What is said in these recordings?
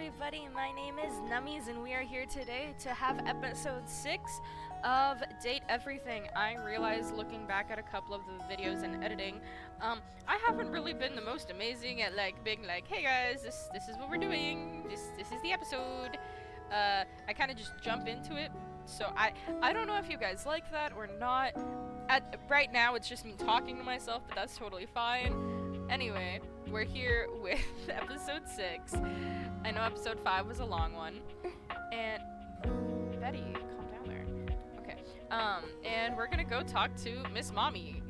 everybody, my name is Nummies and we are here today to have episode 6 of Date Everything. I realized looking back at a couple of the videos and editing, I haven't really been the most amazing at being like, hey guys, this is what we're doing, this is the episode. I kind of just jump into it, so I don't know if you guys like that or not. Right now it's just me talking to myself, but that's totally fine. Anyway, we're here with episode 6. I know episode 5 was a long one. And Betty, calm down there. Okay. And we're gonna go talk to Miss Mommy.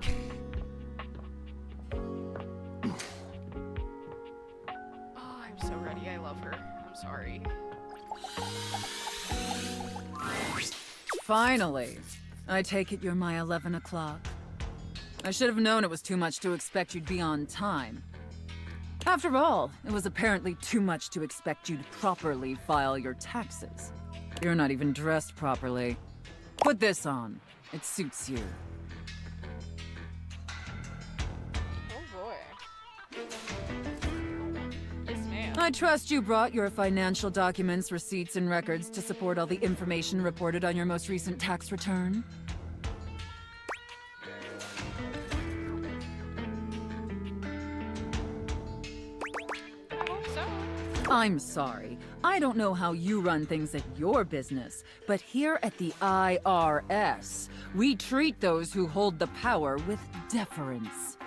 Oh, I'm so ready. I love her. I'm sorry. Finally. I take it you're my 11 o'clock. I should have known it was too much to expect you'd be on time. After all, it was apparently too much to expect you'd properly file your taxes. You're not even dressed properly. Put this on. It suits you. Oh boy. Yes, ma'am. I trust you brought your financial documents, receipts, and records to support all the information reported on your most recent tax return. I'm sorry. I don't know how you run things at your business, but here at the IRS, we treat those who hold the power with deference.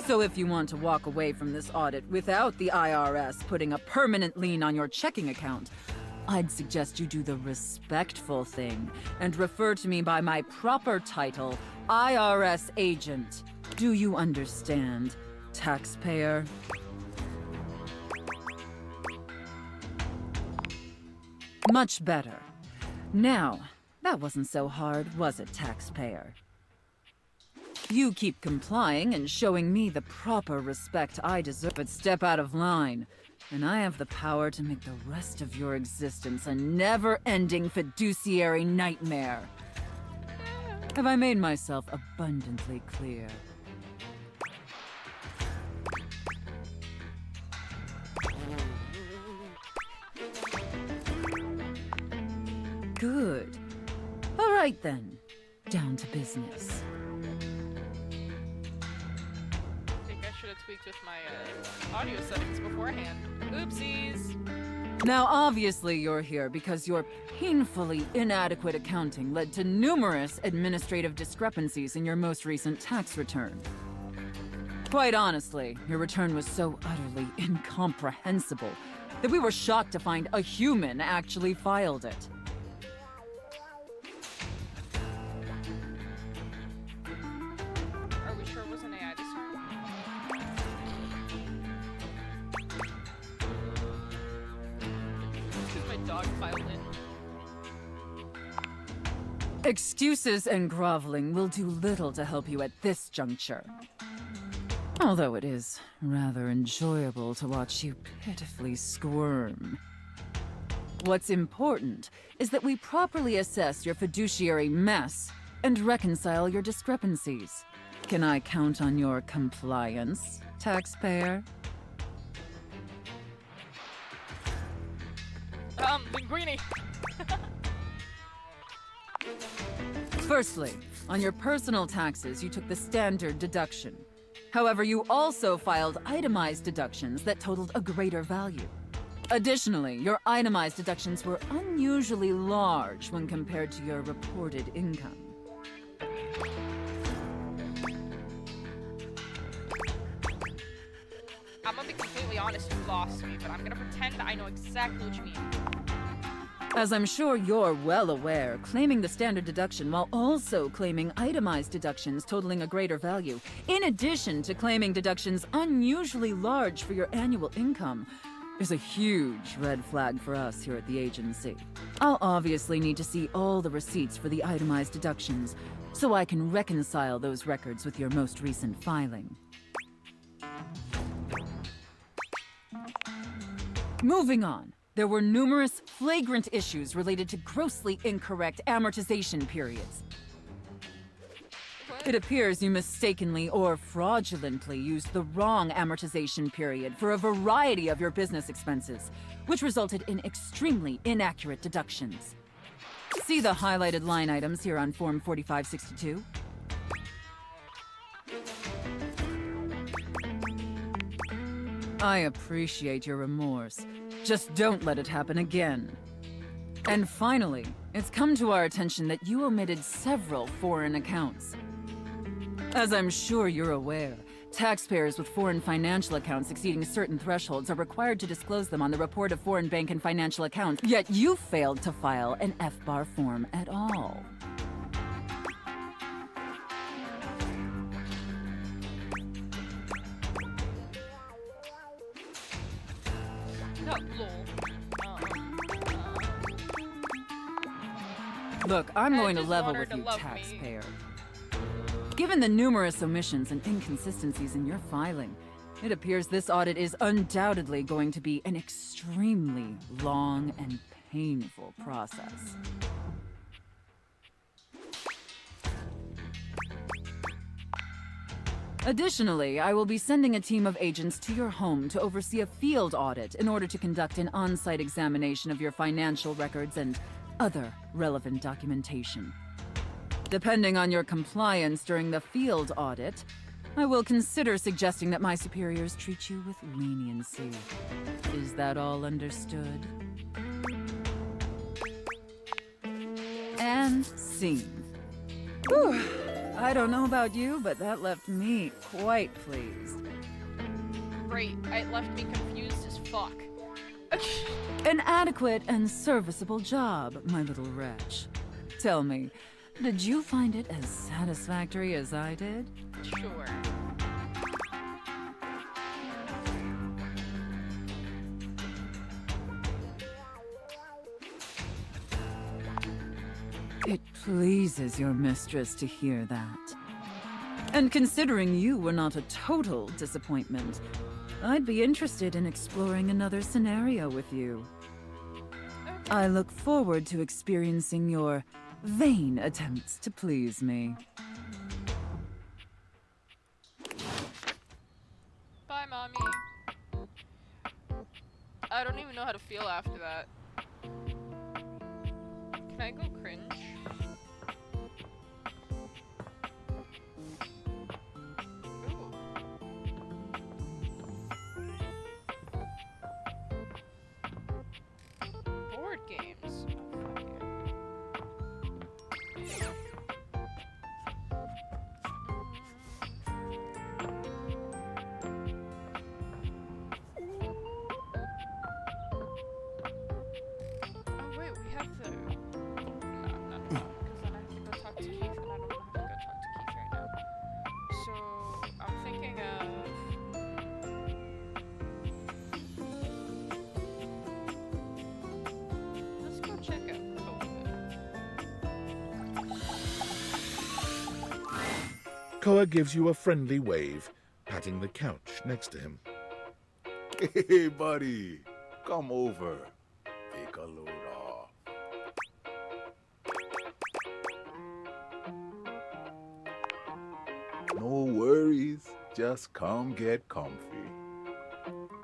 So if you want to walk away from this audit without the IRS putting a permanent lien on your checking account, I'd suggest you do the respectful thing and refer to me by my proper title, IRS agent. Do you understand, taxpayer? Much better. Now, that wasn't so hard, was it, taxpayer? You keep complying and showing me the proper respect I deserve, but step out of line, and I have the power to make the rest of your existence a never-ending fiduciary nightmare. Have I made myself abundantly clear? Good. All right then. Down to business. I think I should have tweaked with my audio settings beforehand. Oopsies. Now obviously you're here because your painfully inadequate accounting led to numerous administrative discrepancies in your most recent tax return. Quite honestly, your return was so utterly incomprehensible that we were shocked to find a human actually filed it. Excuses and groveling will do little to help you at this juncture. Although it is rather enjoyable to watch you pitifully squirm. What's important is that we properly assess your fiduciary mess and reconcile your discrepancies. Can I count on your compliance, taxpayer? Linguini. Firstly, on your personal taxes, you took the standard deduction. However, you also filed itemized deductions that totaled a greater value. Additionally, your itemized deductions were unusually large when compared to your reported income. I'm gonna be completely honest, you lost me, but I'm gonna pretend I know exactly what you mean. As I'm sure you're well aware, claiming the standard deduction while also claiming itemized deductions totaling a greater value, in addition to claiming deductions unusually large for your annual income, is a huge red flag for us here at the agency. I'll obviously need to see all the receipts for the itemized deductions, so I can reconcile those records with your most recent filing. Moving on. There were numerous flagrant issues related to grossly incorrect amortization periods. It appears you mistakenly or fraudulently used the wrong amortization period for a variety of your business expenses, which resulted in extremely inaccurate deductions. See the highlighted line items here on Form 4562? I appreciate your remorse. Just don't let it happen again. And finally, it's come to our attention that you omitted several foreign accounts. As I'm sure you're aware, taxpayers with foreign financial accounts exceeding certain thresholds are required to disclose them on the Report of Foreign Bank and Financial Accounts, yet you failed to file an FBAR form at all. No, lol. Look, I'm I going to just level want her with to you, love me. taxpayer. Given the numerous omissions and inconsistencies in your filing, it appears this audit is undoubtedly going to be an extremely long and painful process. Additionally, I will be sending a team of agents to your home to oversee a field audit in order to conduct an on-site examination of your financial records and other relevant documentation. Depending on your compliance during the field audit, I will consider suggesting that my superiors treat you with leniency. Is that all understood? And scene. Whew. I don't know about you, but that left me quite pleased. Great. It left me confused as fuck. An adequate and serviceable job, my little wretch. Tell me, did you find it as satisfactory as I did? Sure. It pleases your mistress to hear that. And considering you were not a total disappointment, I'd be interested in exploring another scenario with you. I look forward to experiencing your vain attempts to please me. Bye, Mommy. I don't even know how to feel after that. Can I go cringe? Ooh. Board games. Oh, fuck yeah. Oh wait, we have the... No, not because then I have to go talk to Keith, and I don't want to have to go talk to Keith right now. So, I'm thinking of... Let's go check out Koa. Koa gives you a friendly wave, patting the couch next to him. Hey, buddy. Come over. Take a load off. No worries. Just come get comfy.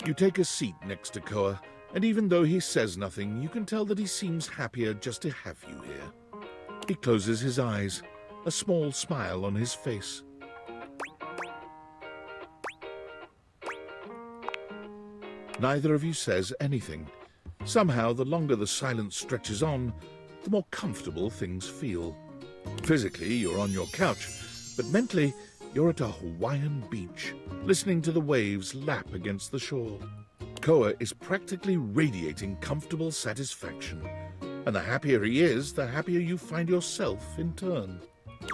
You take a seat next to Koa, and even though he says nothing, you can tell that he seems happier just to have you here. He closes his eyes, a small smile on his face. Neither of you says anything. Somehow, the longer the silence stretches on, the more comfortable things feel. Physically, you're on your couch, but mentally, you're at a Hawaiian beach, listening to the waves lap against the shore. Koa is practically radiating comfortable satisfaction, and the happier he is, the happier you find yourself in turn.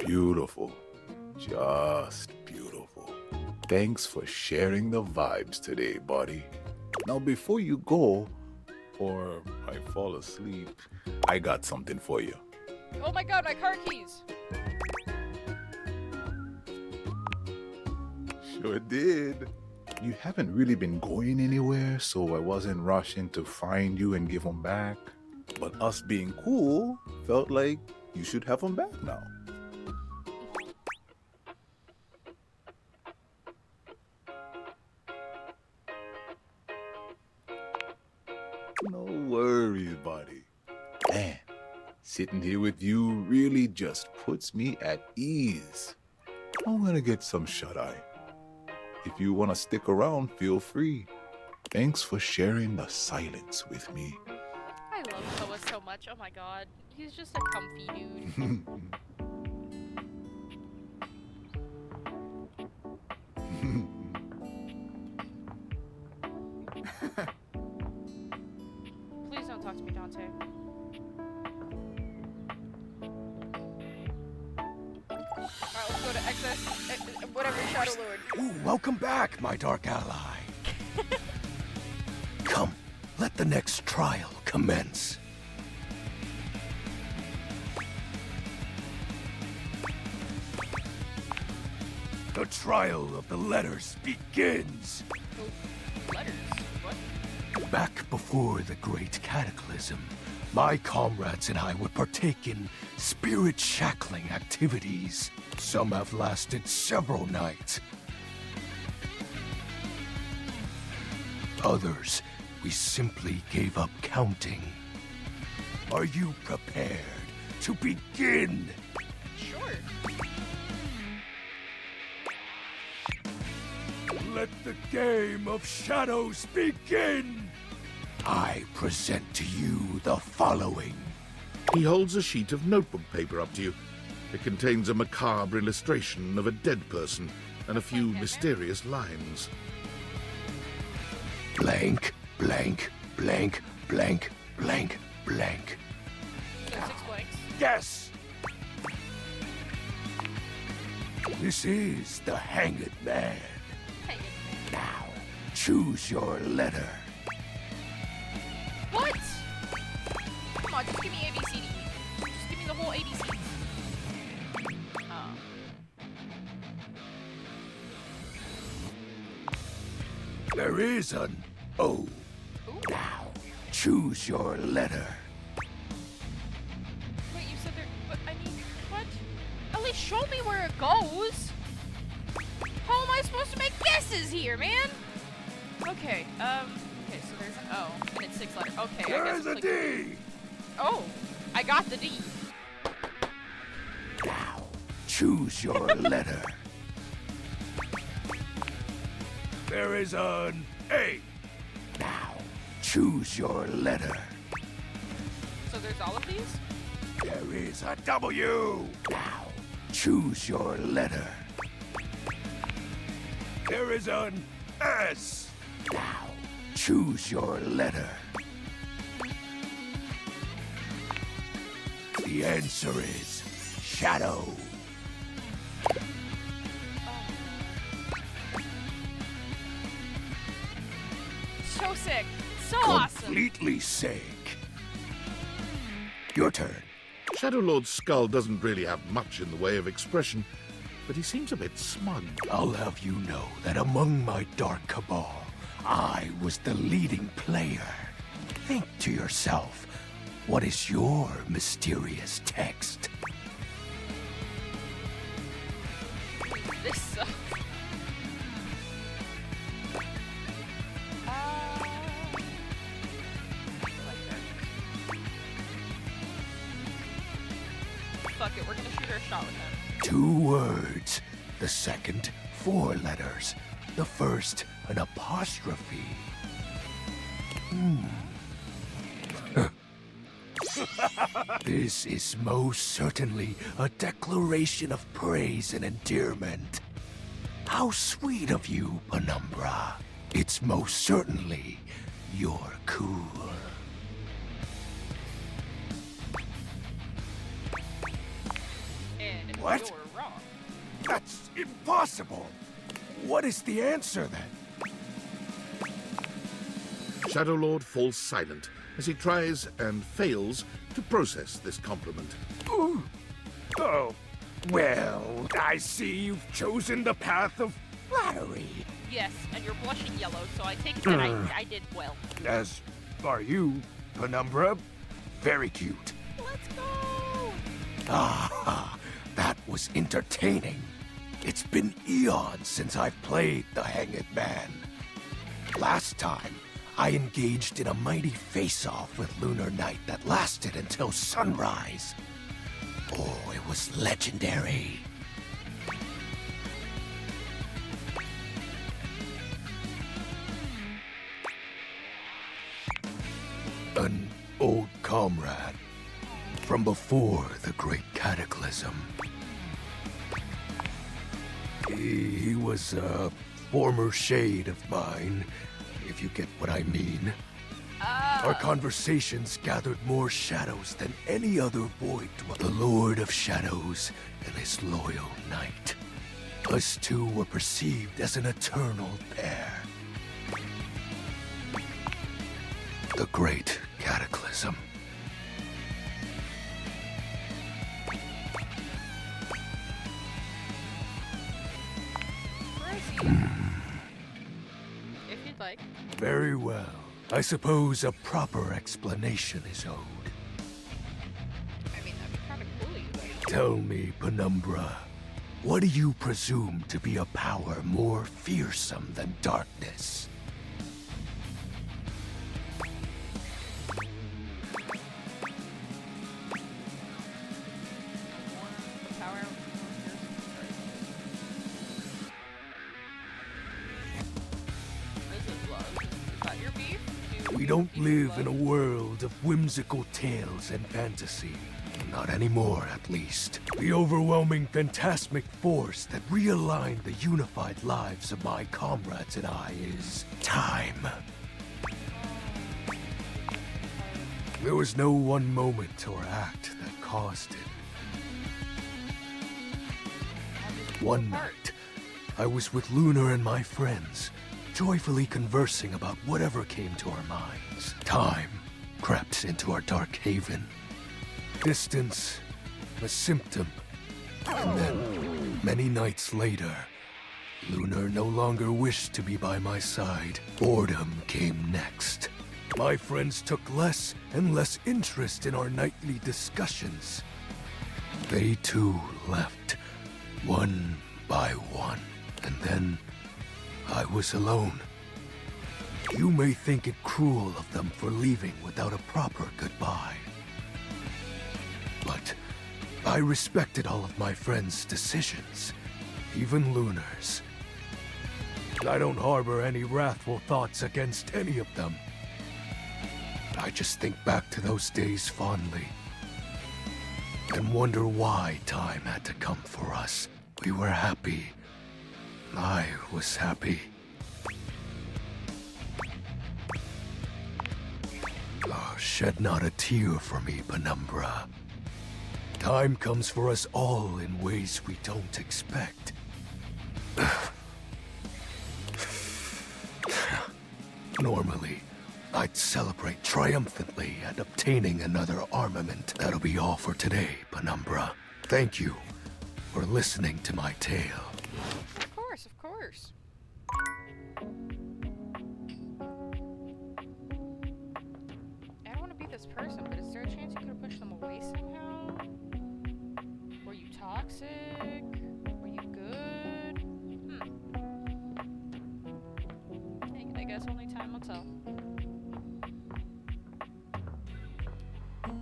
Beautiful. Just beautiful. Thanks for sharing the vibes today, buddy. Now, before you go, or I fall asleep, I got something for you. Oh my god, my car keys! Sure did. You haven't really been going anywhere, so I wasn't rushing to find you and give them back. But us being cool felt like you should have them back now. worries, buddy. Man, sitting here with you really just puts me at ease. I'm gonna get some shut-eye. If you want to stick around, feel free. Thanks for sharing the silence with me. I love Koa so much. Oh my god. He's just a comfy dude. Please don't talk to me, Dante. Alright, let's go to excess. Whatever, Shadow Lord. Ooh, welcome back, my dark ally. Come, let the next trial commence. The trial of the letters begins. Oh, letters? What? Back before the Great Cataclysm, my comrades and I would partake in spirit-shackling activities. Some have lasted several nights. Others, we simply gave up counting. Are you prepared to begin? Sure. Let the game of shadows begin! I present to you the following. He holds a sheet of notebook paper up to you. It contains a macabre illustration of a dead person and a few mysterious lines. Blank, blank, blank, blank, blank, blank. So 6 blanks. Yes! This is the Hanged Man. Hang it. Now, choose your letter. What? Come on, just give me ABCD. Just give me the whole ABC. There is an O. Ooh. Now, choose your letter. Wait, you said there. But I mean, what? At least show me where it goes. How am I supposed to make guesses here, man? Okay, okay, so there's an O, and it's 6 letters. Okay, I guess There's a it's like... D. Oh, I got the D. Now, choose your letter. There is an A. Now, choose your letter. So there's all of these? There is a W. Now, choose your letter. There is an S. Now, choose your letter. The answer is shadow. So sick. So awesome. Completely sick. Your turn. Shadow Lord's skull doesn't really have much in the way of expression, but he seems a bit smug. I'll have you know that among my dark cabal, I was the leading player. Think to yourself, what is your mysterious text? This sucks. Fuck it, we're gonna shoot our shot with him. 2 words. The second, 4 letters. The first, an apostrophe. This is most certainly a declaration of praise and endearment. How sweet of you, Penumbra. It's most certainly you're cool. And What? you're wrong. That's impossible. What is the answer then? Shadow Lord falls silent as he tries and fails to process this compliment. Ooh. Oh, well, I see you've chosen the path of flattery. Yes, and you're blushing yellow, so I take it that I did well. As are you, Penumbra. Very cute. Let's go! Ah, that was entertaining. It's been eons since I've played the Hanged Man. Last time, I engaged in a mighty face-off with Lunar Knight that lasted until sunrise. Oh, it was legendary. An old comrade from before the Great Cataclysm. He was a former shade of mine, if you get what I mean. Our conversations gathered more shadows than any other void dweller. The Lord of Shadows and his loyal knight. Us two were perceived as an eternal pair. The Great Cataclysm. Where is he? If you'd like. Very well. I suppose a proper explanation is owed. I mean, that'd be kind of cool, you guys. Tell me, Penumbra, what do you presume to be a power more fearsome than darkness? The power. Is it love? Is that your beef? We don't live in a world of whimsical tales and fantasy. Not anymore, at least. The overwhelming phantasmic force that realigned the unified lives of my comrades and I is time. There was no one moment or act that caused it. One night, I was with Lunar and my friends, joyfully conversing about whatever came to our minds. Time crept into our dark haven. Distance, a symptom. And then, many nights later, Lunar no longer wished to be by my side. Boredom came next. My friends took less and less interest in our nightly discussions. They too left, one by one. And then, I was alone. You may think it cruel of them for leaving without a proper goodbye. But I respected all of my friends' decisions, even Lunar's. I don't harbor any wrathful thoughts against any of them. I just think back to those days fondly and wonder why time had to come for us. We were happy. I was happy. Oh, shed not a tear for me, Penumbra. Time comes for us all in ways we don't expect. Normally, I'd celebrate triumphantly at obtaining another armament. That'll be all for today, Penumbra. Thank you for listening to my tale. Of course, of course. I don't want to be this person, but is there a chance you could have pushed them away somehow? Were you toxic? Were you good? I guess only time will tell. Who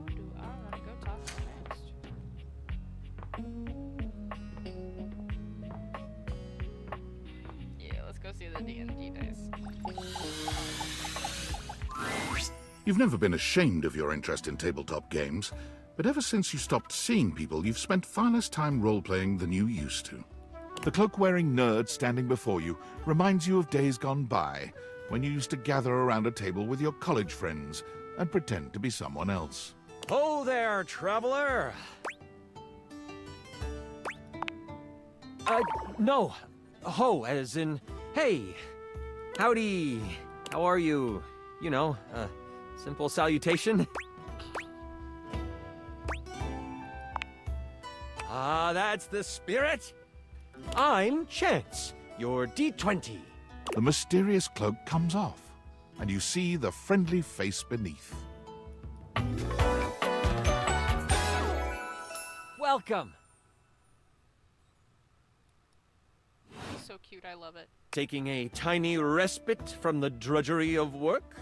do I want to go talk to next? Yeah, let's go see the D&D dice. You've never been ashamed of your interest in tabletop games, but ever since you stopped seeing people, you've spent far less time role-playing than you used to. The cloak-wearing nerd standing before you reminds you of days gone by, when you used to gather around a table with your college friends and pretend to be someone else. Ho there, traveler! No. Ho, as in, hey. Howdy. How are you? You know, simple salutation. Ah, that's the spirit. I'm Chance, your D20. The mysterious cloak comes off, and you see the friendly face beneath. Welcome. So cute, I love it. Taking a tiny respite from the drudgery of work?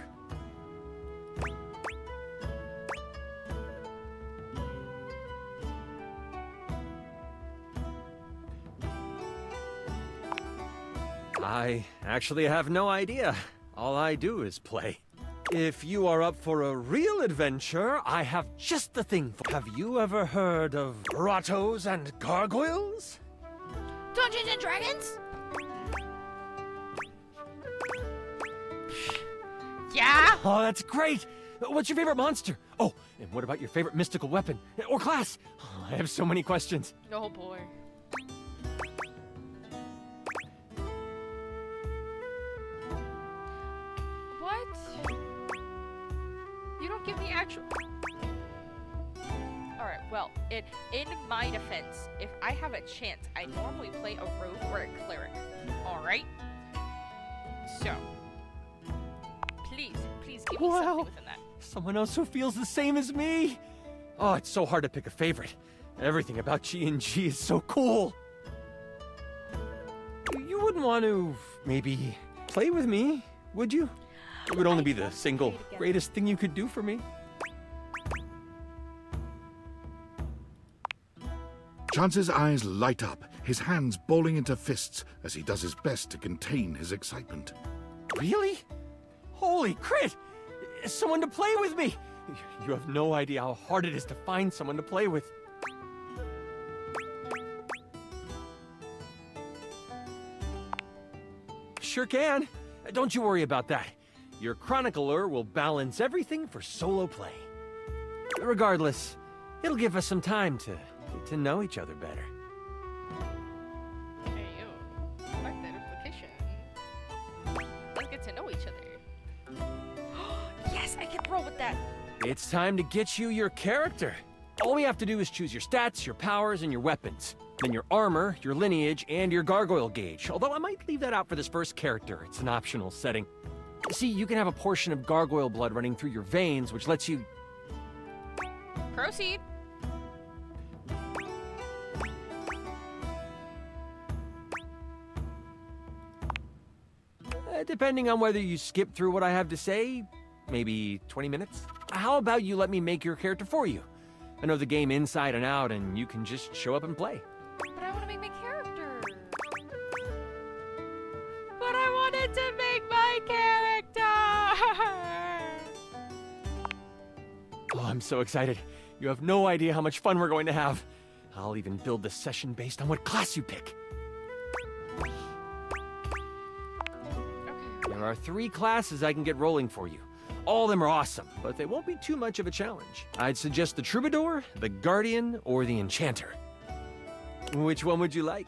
I actually have no idea. All I do is play. If you are up for a real adventure, I have just the thing for. Have you ever heard of grottos and gargoyles? Dungeons and Dragons? Yeah? Oh, that's great! What's your favorite monster? Oh, and what about your favorite mystical weapon? Or class? Oh, I have so many questions. Oh boy. What? You don't give me actual... Alright, well, in my defense, if I have a chance, I normally play a rogue or a cleric. Alright? So, please give me something within that. Someone else who feels the same as me! Oh, it's so hard to pick a favorite. Everything about G&G is so cool. You wouldn't want to, maybe, play with me, would you? It would only be the single greatest thing you could do for me. Chance's eyes light up, his hands balling into fists as he does his best to contain his excitement. Really? Holy crit! Someone to play with me! You have no idea how hard it is to find someone to play with. Sure can. Don't you worry about that. Your chronicler will balance everything for solo play. Regardless, it'll give us some time to get to know each other better. Hey, yo. I like that implication. Let's get to know each other. Yes, I can roll with that. It's time to get you your character. All we have to do is choose your stats, your powers, and your weapons. Then your armor, your lineage, and your gargoyle gauge. Although I might leave that out for this first character. It's an optional setting. See, you can have a portion of gargoyle blood running through your veins, which lets you... Proceed. Depending on whether you skip through what I have to say, maybe 20 minutes? How about you let me make your character for you? I know the game inside and out, and you can just show up and play. But I want to make my character. But I wanted to make my character. Oh, I'm so excited. You have no idea how much fun we're going to have. I'll even build the session based on what class you pick. There are 3 classes I can get rolling for you. All of them are awesome, but they won't be too much of a challenge. I'd suggest the Troubadour, the Guardian, or the Enchanter. Which one would you like?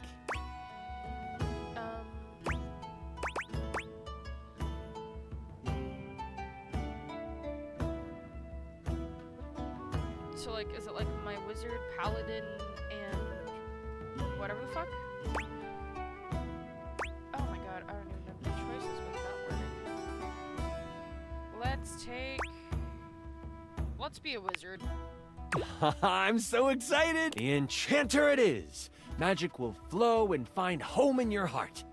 So, like, is it like my wizard, paladin, and whatever the fuck? Oh my god, I don't even know the choices with that word. Let's be a wizard. I'm so excited! The Enchanter it is! Magic will flow and find home in your heart.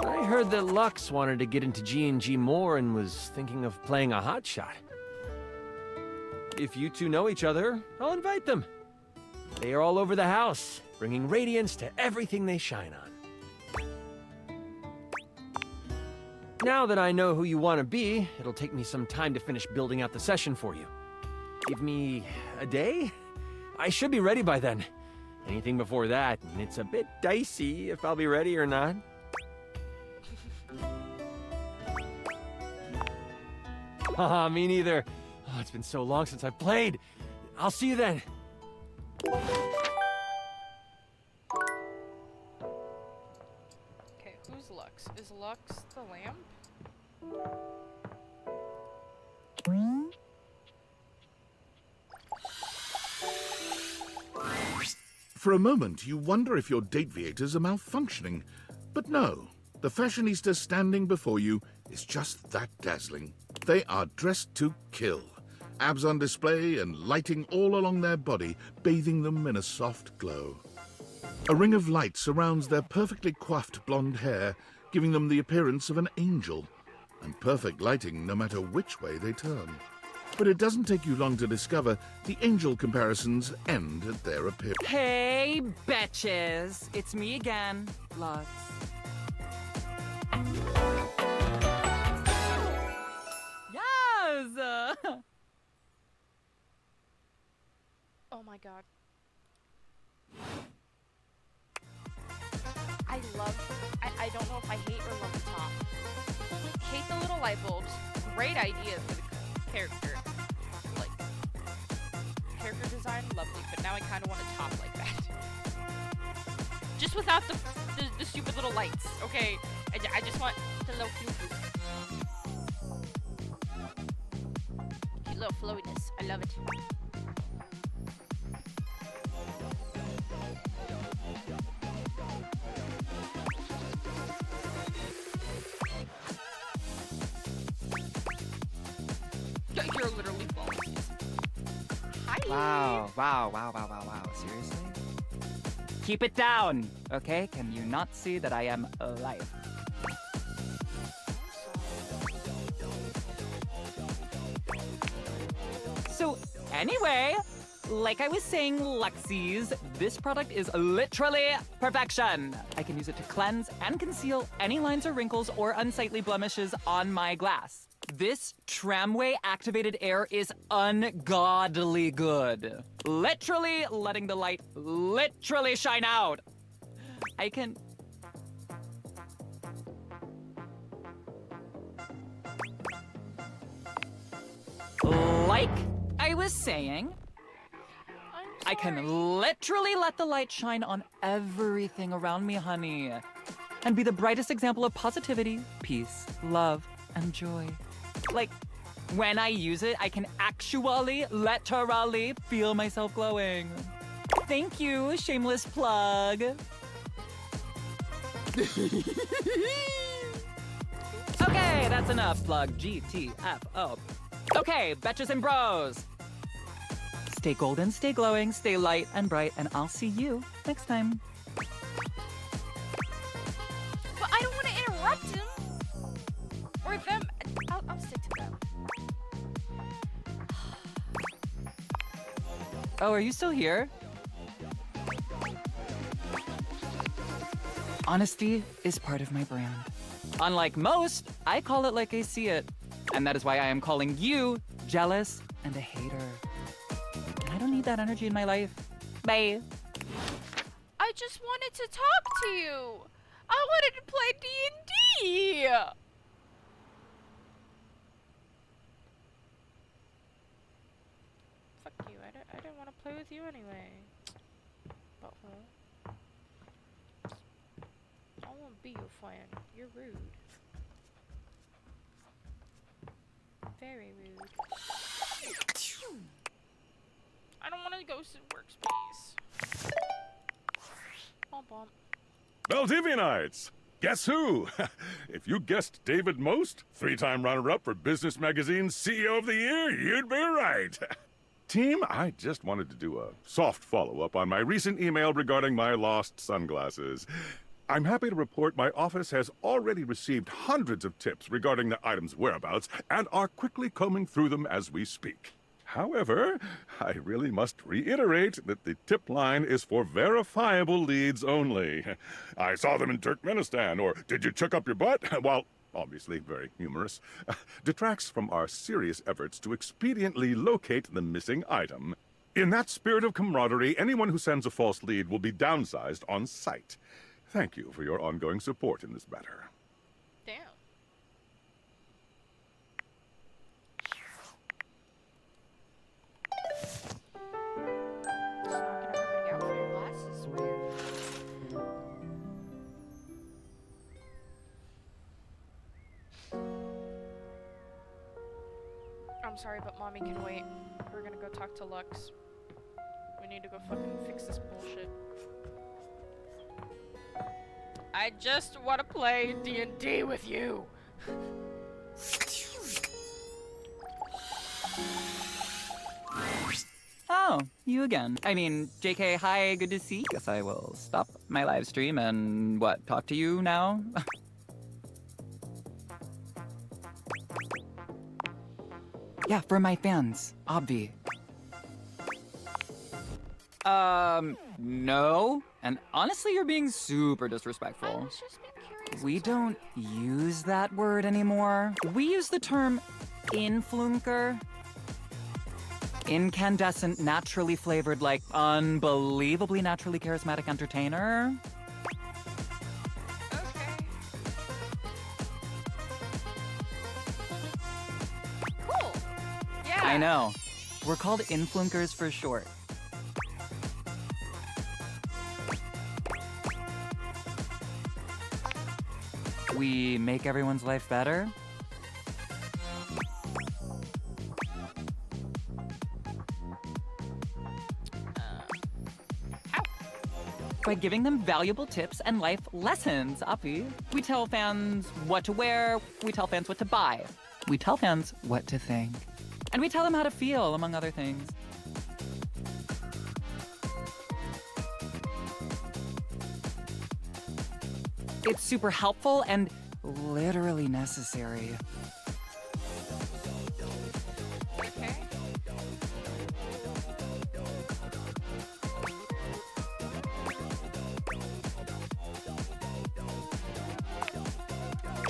I heard that Lux wanted to get into G&G more and was thinking of playing a hotshot. If you two know each other, I'll invite them. They are all over the house, bringing radiance to everything they shine on. Now that I know who you want to be, it'll take me some time to finish building out the session for you. Give me a day? I should be ready by then. Anything before that, and it's a bit dicey if I'll be ready or not. Haha, me neither. Oh, it's been so long since I've played. I'll see you then. Okay, who's Lux? Is Lux the lamp? For a moment, you wonder if your dateviators are malfunctioning. But no, the fashionista standing before you is just that dazzling. They are dressed to kill. Abs on display and lighting all along their body, bathing them in a soft glow. A ring of light surrounds their perfectly coiffed blonde hair, giving them the appearance of an angel, and perfect lighting no matter which way they turn. But it doesn't take you long to discover the angel comparisons end at their appearance. Hey, betches! It's me again, Lux. Yes! Oh my god. I don't know if I hate or love the top. Hate the little light bulbs. Great idea for the character. Like, character design, lovely, but now I kind of want a top like that. Just without the stupid little lights, okay? I just want the little foo-foo. Cute little flowiness. I love it. You're literally flawless. Hi. Wow. Seriously? Keep it down, okay? Can you not see that I am alive? So, anyway, like I was saying, Luxies, this product is literally perfection. I can use it to cleanse and conceal any lines or wrinkles or unsightly blemishes on my glass. This tramway activated air is ungodly good. Literally letting the light literally shine out. I can... Like I was saying, I can literally let the light shine on everything around me, honey. And be the brightest example of positivity, peace, love, and joy. Like, when I use it, I can actually, literally feel myself glowing. Thank you, shameless plug. Okay, that's enough, plug. GTFO. Okay, betches and bros. Stay golden, stay glowing, stay light and bright, and I'll see you next time. But I don't want to interrupt him. Or them. I'll stick to them. Oh, are you still here? Honesty is part of my brand. Unlike most, I call it like I see it. And that is why I am calling you jealous and a hater. I don't need that energy in my life. Bye. I just wanted to talk to you. I wanted to play D&D. Fuck you. I didn't want to play with you anyway. Butthole. I won't be your friend. You're rude. Very rude. I don't want to go to workspace. Bump bump. Valdivianites! Guess who? If you guessed David Most, 3-time runner-up for Business Magazine's CEO of the Year, you'd be right. Team, I just wanted to do a soft follow-up on my recent email regarding my lost sunglasses. I'm happy to report my office has already received hundreds of tips regarding the item's whereabouts and are quickly combing through them as we speak. However, I really must reiterate that the tip line is for verifiable leads only. I saw them in Turkmenistan, or did you chuck up your butt? While obviously very humorous, detracts from our serious efforts to expediently locate the missing item. In that spirit of camaraderie, anyone who sends a false lead will be downsized on sight. Thank you for your ongoing support in this matter. Damn. It's not gonna everybody out for your glasses. Weird. I'm sorry, but mommy can wait. We're gonna go talk to Lux. We need to go fucking fix this bullshit. I just want to play D&D with you. Oh, you again. I mean, JK, hi, good to see. Guess I will stop my live stream and, talk to you now? Yeah, for my fans, obvi. No. And honestly, you're being super I disrespectful. was just being curious. We I'm sorry. don't use that word anymore. We use the term influencer. Incandescent, naturally flavored, like unbelievably naturally charismatic entertainer. Okay. Cool. Yeah. I know. We're called influencers for short. We make everyone's life better. How? By giving them valuable tips and life lessons, Appy. We tell fans what to wear, we tell fans what to buy, we tell fans what to think, and we tell them how to feel, among other things. It's super helpful and literally necessary. Okay.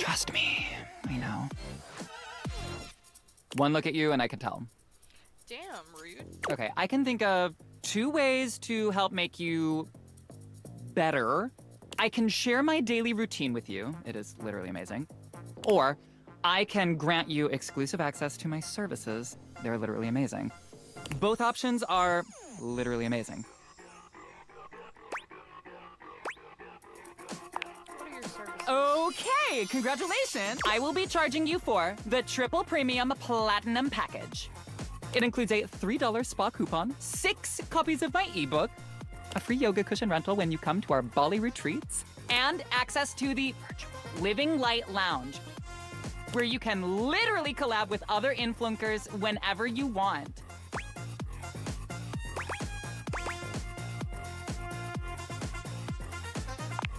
Trust me, I know. One look at you and I can tell. Damn, rude. Okay, I can think of 2 ways to help make you better. I can share my daily routine with you. It is literally amazing. Or I can grant you exclusive access to my services. They're literally amazing. Both options are literally amazing. What are your services? Okay, congratulations! I will be charging you for the Triple Premium Platinum Package. It includes a $3 spa coupon, 6 copies of my ebook, a free yoga cushion rental when you come to our Bali retreats, and access to the virtual Living Light Lounge, where you can literally collab with other influencers whenever you want.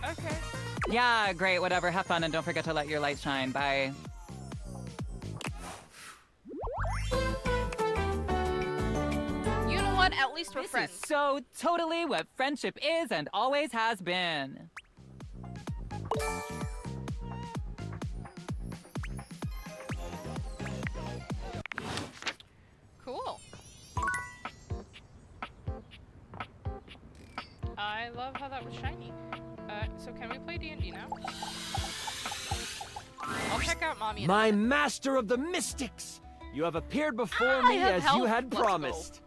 Okay. Yeah, great, whatever. Have fun and don't forget to let your light shine. Bye. You know what? At least we're This friends. is so totally what friendship is and always has been. Cool. I love how that was shiny. So can we play D&D now? I'll check out Mommy in a My minute. master of the mystics! You have appeared before I me have as health. you had Let's go. promised.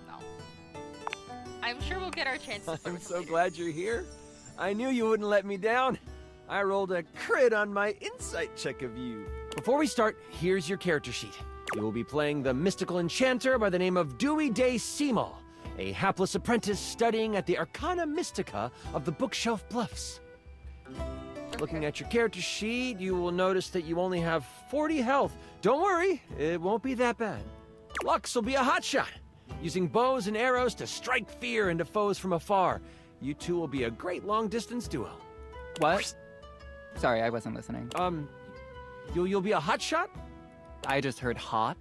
No. I'm sure we'll get our chances. I'm first so later. glad you're here. I knew you wouldn't let me down. I rolled a crit on my insight check of you. Before we start, here's your character sheet. You will be playing the mystical enchanter by the name of Dewey Day Seamal, a hapless apprentice studying at the Arcana Mystica of the Bookshelf Bluffs. Looking at your character sheet, you will notice that you only have 40 health. Don't worry, it won't be that bad. Lux will be a hotshot, using bows and arrows to strike fear into foes from afar. You two will be a great long-distance duo. What? Sorry, I wasn't listening. You'll be a hotshot? I just heard hot.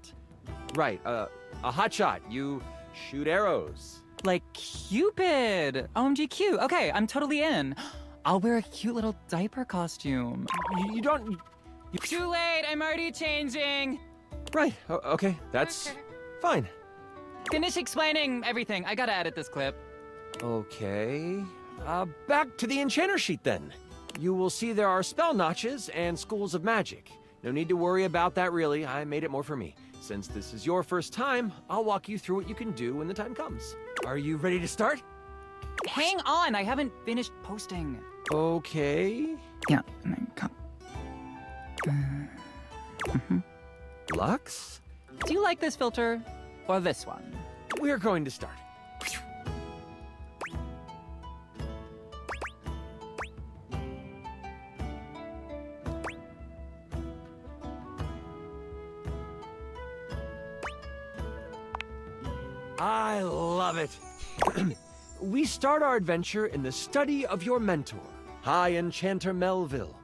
Right, a hotshot. You shoot arrows. Like Cupid! OMG cute. Okay, I'm totally in. I'll wear a cute little diaper costume. You don't... Too late, I'm already changing. Right, okay, that's Okay. fine. Finish explaining everything. I gotta edit this clip. Okay, back to the enchanter sheet then. You will see there are spell notches and schools of magic. No need to worry about that really, I made it more for me. Since this is your first time, I'll walk you through what you can do when the time comes. Are you ready to start? Hang on, I haven't finished posting. Okay. Yeah. Lux? Do you like this filter or this one? We're going to start. I love it. We start our adventure in the study of your mentor, High Enchanter Melville.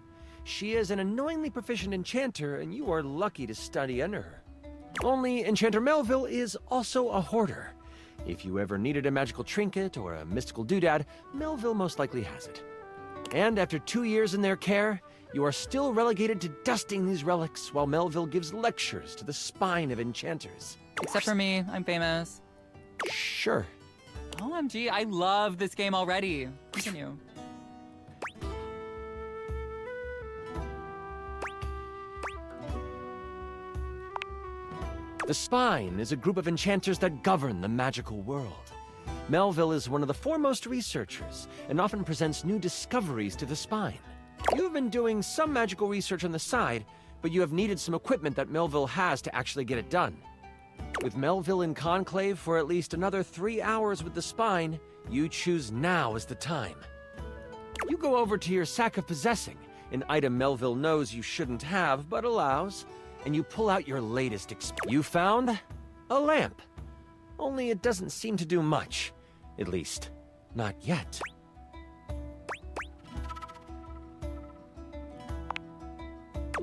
She is an annoyingly proficient enchanter, and you are lucky to study under her. Only Enchanter Melville is also a hoarder. If you ever needed a magical trinket or a mystical doodad, Melville most likely has it. And after 2 years in their care, you are still relegated to dusting these relics while Melville gives lectures to the spine of enchanters. Except for me, I'm famous. Sure. OMG, I love this game already. Continue. The Spine is a group of enchanters that govern the magical world. Melville is one of the foremost researchers and often presents new discoveries to the Spine. You have been doing some magical research on the side, but you have needed some equipment that Melville has to actually get it done. With Melville in conclave for at least another 3 hours with the Spine, you choose now as the time. You go over to your sack of possessing, an item Melville knows you shouldn't have but allows, and you pull out your latest You found a lamp. Only it doesn't seem to do much. At least, not yet.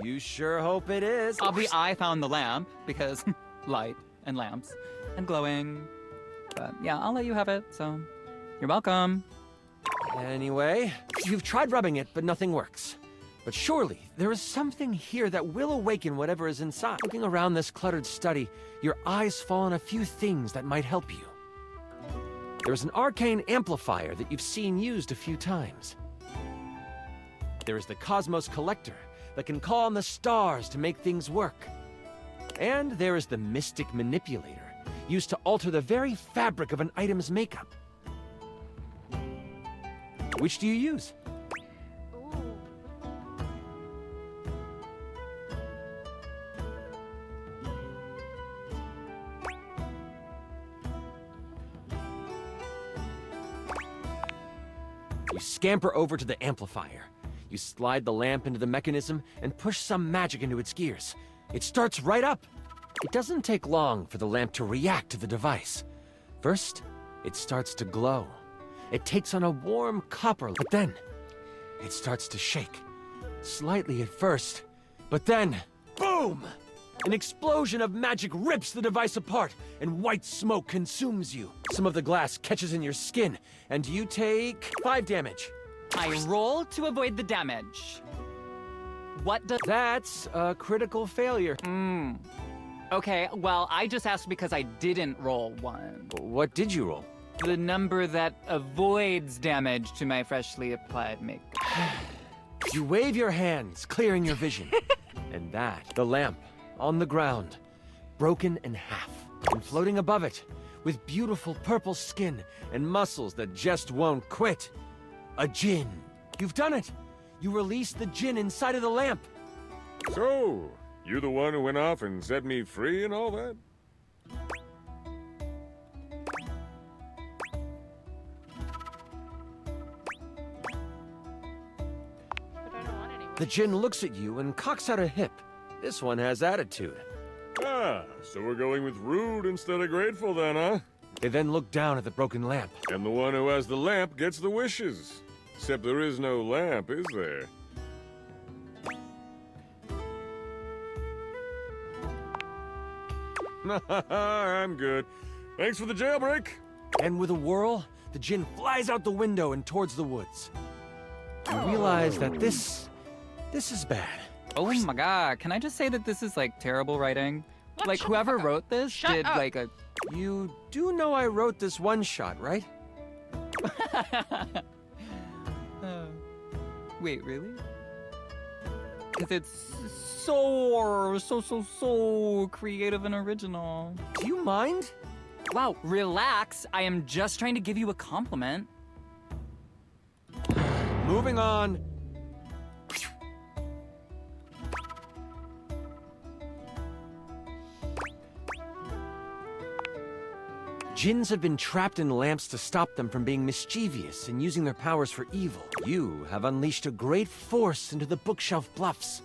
You sure hope it is. I found the lamp because light and lamps and glowing. But yeah, I'll let you have it, so you're welcome. Anyway, you've tried rubbing it, but nothing works. But surely, there is something here that will awaken whatever is inside. Looking around this cluttered study, your eyes fall on a few things that might help you. There is an arcane amplifier that you've seen used a few times. There is the Cosmos Collector that can call on the stars to make things work. And there is the Mystic Manipulator, used to alter the very fabric of an item's makeup. Which do you use? Ooh. You scamper over to the amplifier. You slide the lamp into the mechanism and push some magic into its gears. It starts right up. It doesn't take long for the lamp to react to the device. First, it starts to glow. It takes on a warm copper, but then it starts to shake. Slightly at first, but then, boom! An explosion of magic rips the device apart, and white smoke consumes you. Some of the glass catches in your skin, and you take 5 damage. I roll to avoid the damage. What does... That's a critical failure. Okay, well, I just asked because I didn't roll one. What did you roll? The number that avoids damage to my freshly applied makeup. You wave your hands, clearing your vision. And that, the lamp, on the ground, broken in half. And floating above it, with beautiful purple skin and muscles that just won't quit. A djinn. You've done it! You released the djinn inside of the lamp. So, you the one who went off and set me free and all that? But I don't want any more. The djinn looks at you and cocks out a hip. This one has attitude. Ah, so we're going with rude instead of grateful then, huh? They then look down at the broken lamp. And the one who has the lamp gets the wishes. Except there is no lamp, is there? I'm good. Thanks for the jailbreak. And with a whirl, the djinn flies out the window and towards the woods. You realize that this is bad. Oh my god, can I just say that this is like terrible writing? What? Like Shut whoever the fuck up. wrote this Shut did up. like a... You do know I wrote this one shot, right? Wait, really? Because it's so creative and original. Do you mind? Wow, relax. I am just trying to give you a compliment. Moving on. Jinns have been trapped in lamps to stop them from being mischievous and using their powers for evil. You have unleashed a great force into the bookshelf bluffs.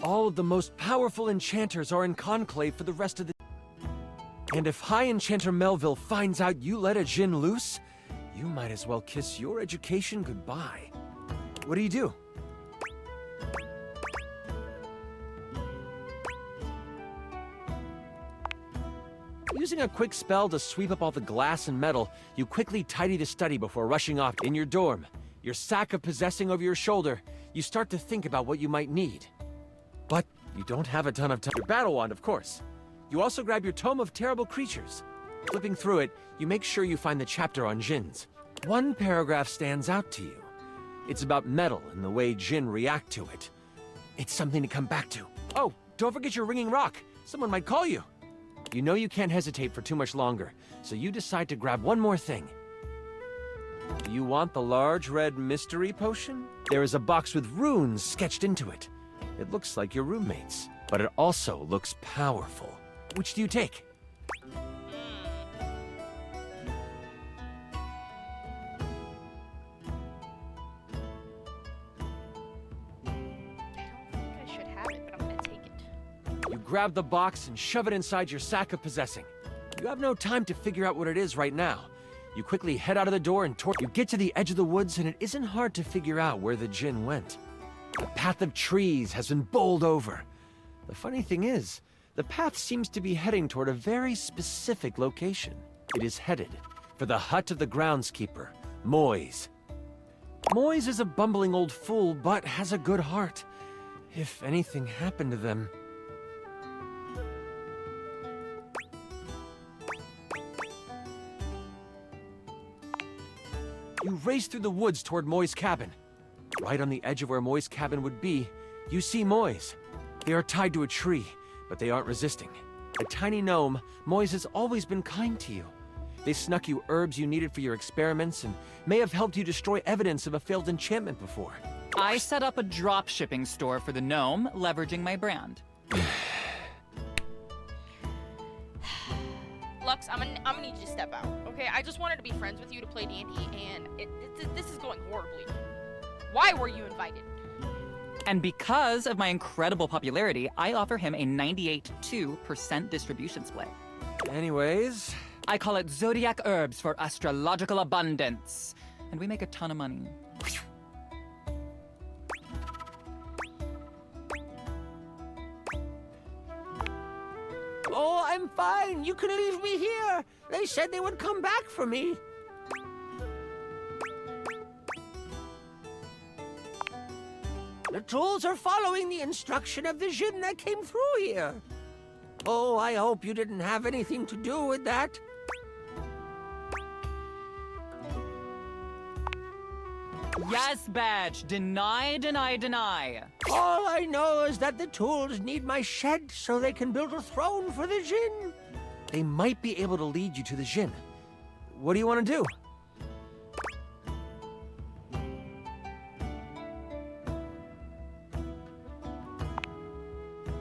All of the most powerful enchanters are in conclave for the rest of the... And if High Enchanter Melville finds out you let a djinn loose, you might as well kiss your education goodbye. What do you do? Using a quick spell to sweep up all the glass and metal, you quickly tidy the study before rushing off. In your dorm, your sack of possessing over your shoulder, you start to think about what you might need. But you don't have a ton of time. Your battle wand, of course. You also grab your Tome of Terrible Creatures. Flipping through it, you make sure you find the chapter on djinns. One paragraph stands out to you. It's about metal and the way djinn react to it. It's something to come back to. Oh, don't forget your ringing rock. Someone might call you. You know you can't hesitate for too much longer, so you decide to grab one more thing. Do you want the large red mystery potion? There is a box with runes sketched into it. It looks like your roommate's, but it also looks powerful. Which do you take? I should have it, but I'm gonna take it. You grab the box and shove it inside your sack of possessing. You have no time to figure out what it is right now. You quickly head out of the door and you get to the edge of the woods, and it isn't hard to figure out where the djinn went. The path of trees has been bowled over. The funny thing is, the path seems to be heading toward a very specific location. It is headed for the hut of the groundskeeper, Moise. Moise is a bumbling old fool, but has a good heart. If anything happened to them... You race through the woods toward Moi's cabin. Right on the edge of where Moi's cabin would be, you see Moise. They are tied to a tree, but they aren't resisting. A tiny gnome, Moise has always been kind to you. They snuck you herbs you needed for your experiments and may have helped you destroy evidence of a failed enchantment before. I set up a drop shipping store for the gnome, leveraging my brand. Lux, I'm gonna need you to step out, okay? I just wanted to be friends with you to play D&D, and this is going horribly. Why were you invited? And because of my incredible popularity, I offer him a 98.2% distribution split. Anyways... I call it Zodiac Herbs for astrological abundance. And we make a ton of money. Oh, I'm fine. You can leave me here. They said they would come back for me. The tools are following the instruction of the djinn that came through here. Oh, I hope you didn't have anything to do with that. Yes, Badge. Deny, deny, deny. All I know is that the tools need my shed so they can build a throne for the djinn. They might be able to lead you to the djinn. What do you want to do?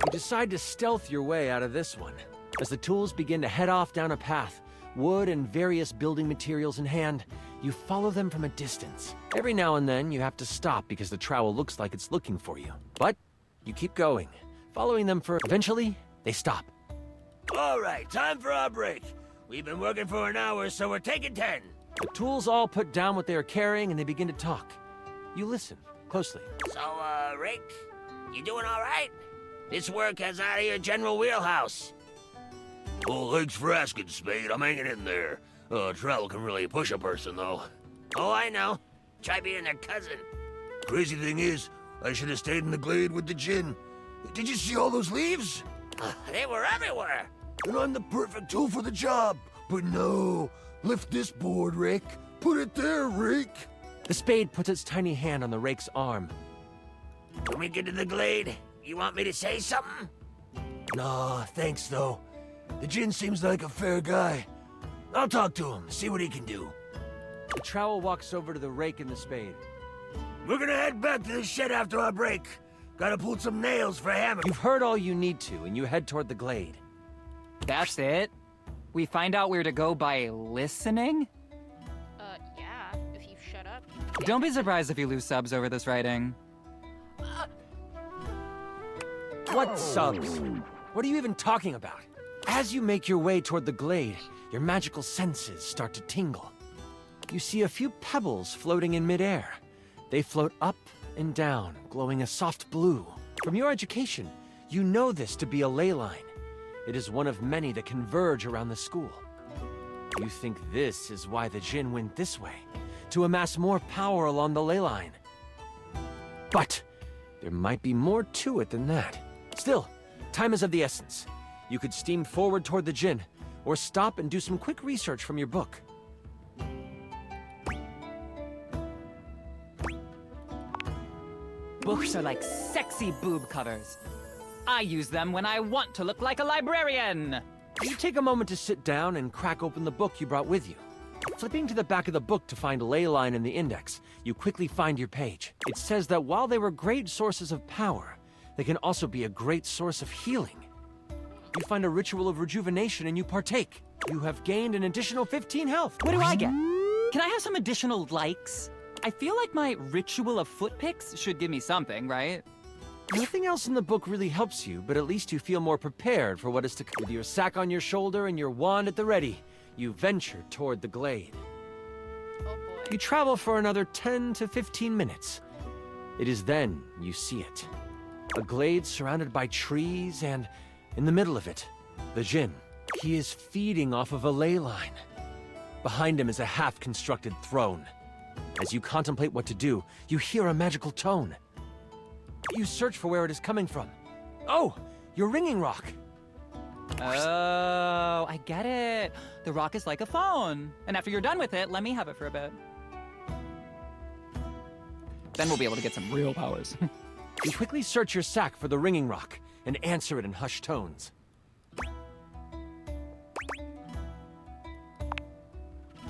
You decide to stealth your way out of this one. As the tools begin to head off down a path, wood and various building materials in hand, you follow them from a distance. Every now and then, you have to stop because the trowel looks like it's looking for you. But you keep going, following them for... Eventually, they stop. All right, time for our break. We've been working for an hour, so we're taking 10. The tools all put down what they are carrying and they begin to talk. You listen closely. So, Rick, you doing all right? This work has out of your general wheelhouse. Well, thanks for asking, Spade. I'm hanging in there. Trowel can really push a person, though. Oh, I know. Try being their cousin. Crazy thing is, I should have stayed in the glade with the djinn. Did you see all those leaves? They were everywhere. And I'm the perfect tool for the job. But no. Lift this board, Rick. Put it there, Rick. The spade puts its tiny hand on the rake's arm. When we get to the glade, you want me to say something? Nah, thanks, though. The djinn seems like a fair guy. I'll talk to him, see what he can do. The trowel walks over to the rake and the spade. We're gonna head back to the shed after our break. Gotta pull some nails for a hammer. You've heard all you need to, and you head toward the glade. That's it? We find out where to go by listening? Yeah, if you shut up. Don't be surprised if you lose subs over this writing. What subs? What are you even talking about? As you make your way toward the glade, your magical senses start to tingle. You see a few pebbles floating in midair. They float up and down, glowing a soft blue. From your education, you know this to be a ley line. It is one of many that converge around the school. You think this is why the Jinn went this way, to amass more power along the ley line. But there might be more to it than that. Still, time is of the essence. You could steam forward toward the Jinn, or stop and do some quick research from your book. Books are like sexy boob covers. I use them when I want to look like a librarian. You take a moment to sit down and crack open the book you brought with you. Flipping to the back of the book to find a ley line in the index, you quickly find your page. It says that while they were great sources of power, they can also be a great source of healing. You find a ritual of rejuvenation and you partake. You have gained an additional 15 health. What do I get? Can I have some additional likes? I feel like my ritual of foot picks should give me something, right? Nothing else in the book really helps you, but at least you feel more prepared for what is to come. With your sack on your shoulder and your wand at the ready, you venture toward the glade. Oh boy. You travel for another 10 to 15 minutes. It is then you see it. A glade surrounded by trees and, in the middle of it, the Jinn. He is feeding off of a ley line. Behind him is a half-constructed throne. As you contemplate what to do, you hear a magical tone. You search for where it is coming from. Oh, your ringing rock. Oh, I get it. The rock is like a phone. And after you're done with it, let me have it for a bit. Then we'll be able to get some real powers. You quickly search your sack for the ringing rock and answer it in hushed tones.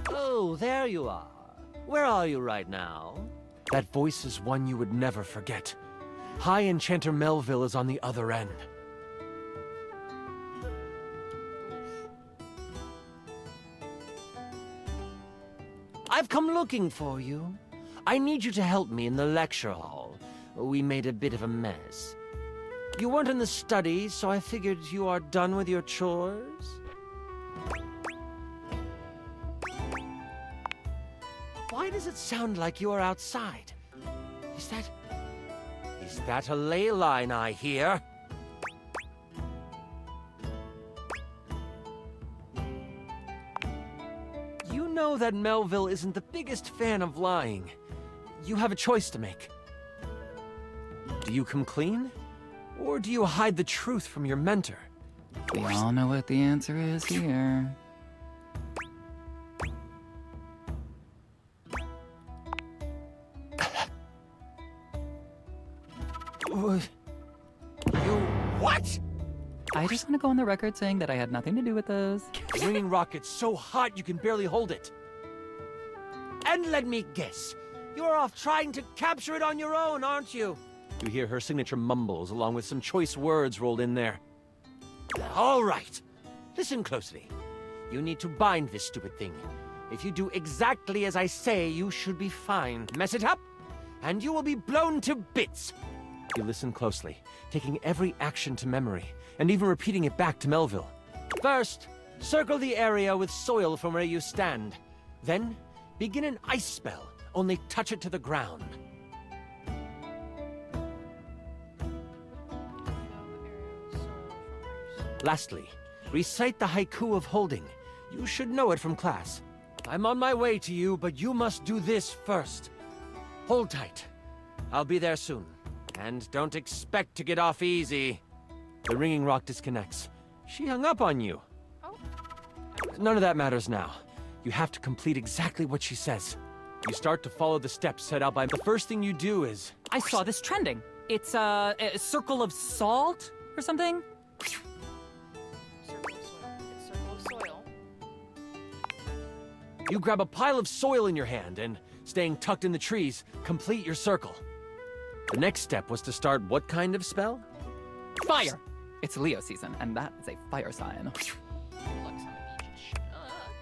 Oh, there you are. Where are you right now? That voice is one you would never forget. High Enchanter Melville is on the other end. I've come looking for you. I need you to help me in the lecture hall. We made a bit of a mess. You weren't in the study, so I figured you are done with your chores. Why does it sound like you are outside? Is that a ley line I hear? You know that Melville isn't the biggest fan of lying. You have a choice to make. Do you come clean? Or do you hide the truth from your mentor? We all know what the answer is here. What? I just want to go on the record saying that I had nothing to do with those. The ringing rocket's so hot you can barely hold it. And let me guess, you're off trying to capture it on your own, aren't you? You hear her signature mumbles along with some choice words rolled in there. All right. Listen closely. You need to bind this stupid thing. If you do exactly as I say, you should be fine. Mess it up, and you will be blown to bits. You listen closely, taking every action to memory, and even repeating it back to Melville. First, circle the area with soil from where you stand. Then, begin an ice spell, only touch it to the ground. Lastly, recite the haiku of holding. You should know it from class. I'm on my way to you, but you must do this first. Hold tight. I'll be there soon. And don't expect to get off easy. The ringing rock disconnects. She hung up on you. Oh. None of that matters now. You have to complete exactly what she says. You start to follow the steps set out by... The first thing you do is... I saw this trending. It's a circle of salt or something? Circle of soil. It's circle of soil. You grab a pile of soil in your hand and, staying tucked in the trees, complete your circle. The next step was to start what kind of spell? Fire! It's Leo season, and that is a fire sign. Lux on the beach. Shut up.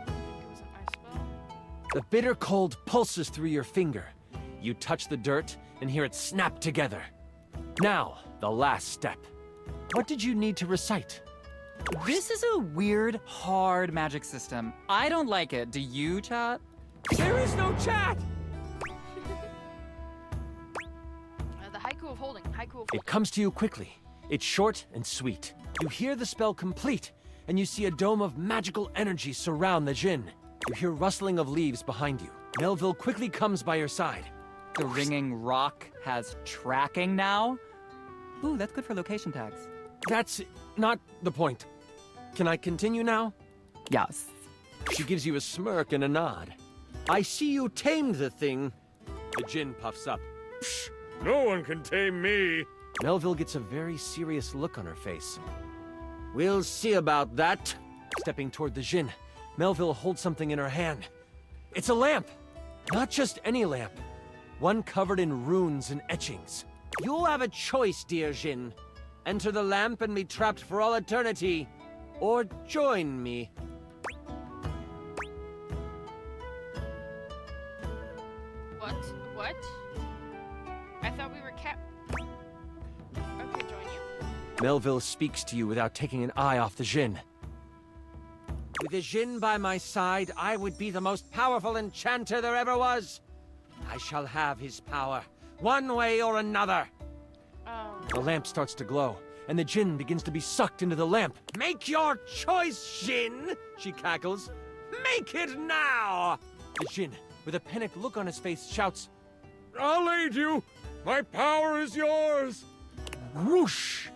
It was an ice spell. The bitter cold pulses through your finger. You touch the dirt and hear it snap together. Now, the last step. What did you need to recite? This is a weird, hard magic system. I don't like it. Do you, chat? There is no chat! The haiku of holding. Haiku of holding. It comes to you quickly. It's short and sweet. You hear the spell complete, and you see a dome of magical energy surround the djinn. You hear rustling of leaves behind you. Melville quickly comes by your side. The ringing rock has tracking now? Ooh, that's good for location tags. That's not the point. Can I continue now? Yes. She gives you a smirk and a nod. I see you tamed the thing. The djinn puffs up. Psh, no one can tame me. Melville gets a very serious look on her face. We'll see about that. Stepping toward the djinn, Melville holds something in her hand. It's a lamp. Not just any lamp. One covered in runes and etchings. You'll have a choice, dear djinn. Enter the lamp and be trapped for all eternity. Or join me. What? I thought we were Okay, join you. Melville speaks to you without taking an eye off the djinn. With the djinn by my side, I would be the most powerful enchanter there ever was. I shall have his power, one way or another. The lamp starts to glow, and the djinn begins to be sucked into the lamp. Make your choice, djinn, she cackles. Make it now! The djinn, with a panicked look on his face, shouts, I'll aid you. My power is yours. Whoosh!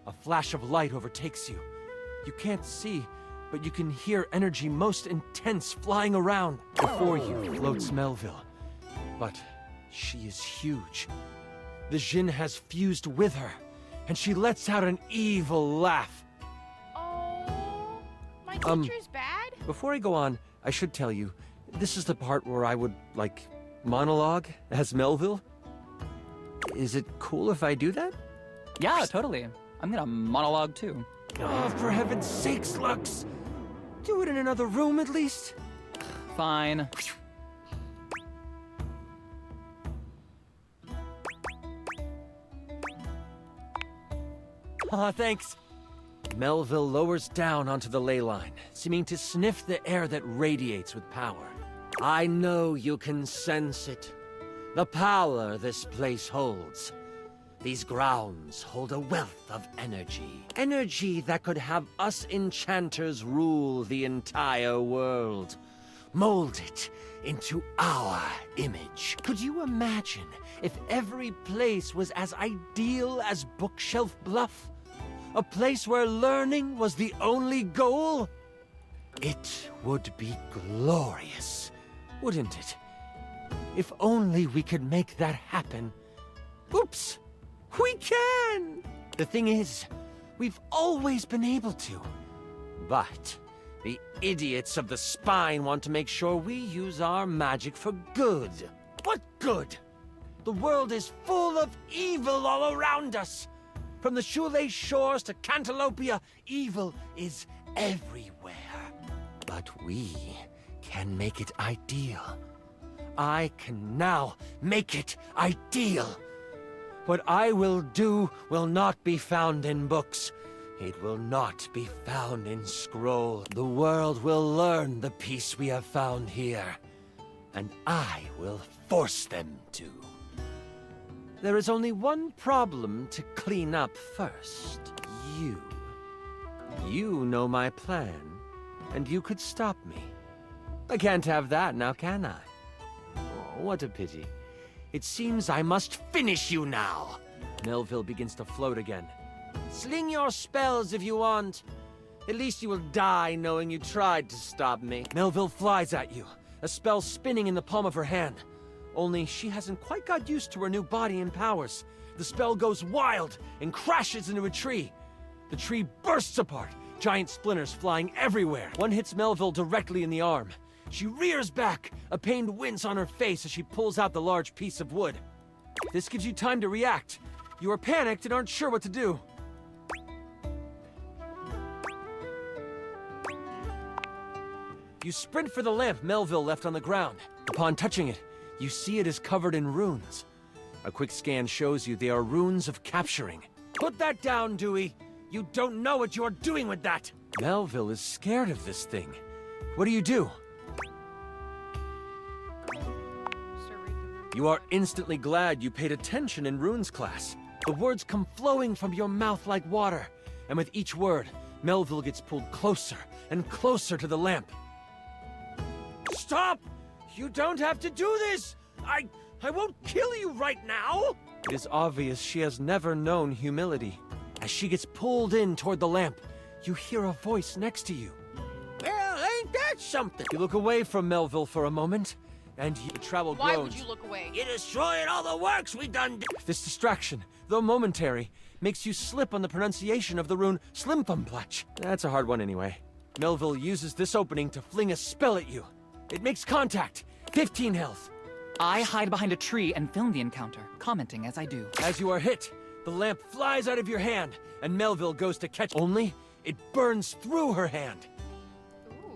A flash of light overtakes you. You can't see, but you can hear energy most intense flying around. Before you floats Melville. But she is huge. The djinn has fused with her, and she lets out an evil laugh. Oh, my teacher's bad? Before I go on, I should tell you, this is the part where I would, like, monologue as Melville. Is it cool if I do that? Yeah, totally. I'm gonna monologue too. Oh, for heaven's sakes, Lux! Do it in another room at least. Fine. Thanks. Melville lowers down onto the ley line, seeming to sniff the air that radiates with power. I know you can sense it. The power this place holds. These grounds hold a wealth of energy. Energy that could have us enchanters rule the entire world. Mold it into our image. Could you imagine if every place was as ideal as Bookshelf Bluff? A place where learning was the only goal? It would be glorious, wouldn't it? If only we could make that happen. Oops! We can! The thing is, we've always been able to. But the idiots of the spine want to make sure we use our magic for good. What good? The world is full of evil all around us. From the shoelace shores to Cantalopia, evil is everywhere. But we can make it ideal. I can now make it ideal. What I will do will not be found in books. It will not be found in scroll. The world will learn the peace we have found here. And I will force them to. There is only one problem to clean up first. You. You know my plan, and you could stop me. I can't have that now, can I? Oh, what a pity. It seems I must finish you now. Melville begins to float again. Sling your spells if you want. At least you will die knowing you tried to stop me. Melville flies at you, a spell spinning in the palm of her hand. Only she hasn't quite got used to her new body and powers. The spell goes wild and crashes into a tree. The tree bursts apart, giant splinters flying everywhere. One hits Melville directly in the arm. She rears back, a pained wince on her face as she pulls out the large piece of wood. This gives you time to react. You are panicked and aren't sure what to do. You sprint for the lamp Melville left on the ground. Upon touching it, you see it is covered in runes. A quick scan shows you they are runes of capturing. Put that down, Dewey! You don't know what you're doing with that! Melville is scared of this thing. What do? You are instantly glad you paid attention in runes class. The words come flowing from your mouth like water, and with each word, Melville gets pulled closer and closer to the lamp. Stop! You don't have to do this! I won't kill you right now! It is obvious she has never known humility. As she gets pulled in toward the lamp, you hear a voice next to you. Well, ain't that something? You look away from Melville for a moment, and the travel groans. Why would you look away? You destroyed all the works we done. This distraction, though momentary, makes you slip on the pronunciation of the rune Slimthumplach. That's a hard one anyway. Melville uses this opening to fling a spell at you. It makes contact. 15 health. I hide behind a tree and film the encounter, commenting as I do. As you are hit, the lamp flies out of your hand, and Melville goes to catch. Only, it burns through her hand. Ooh.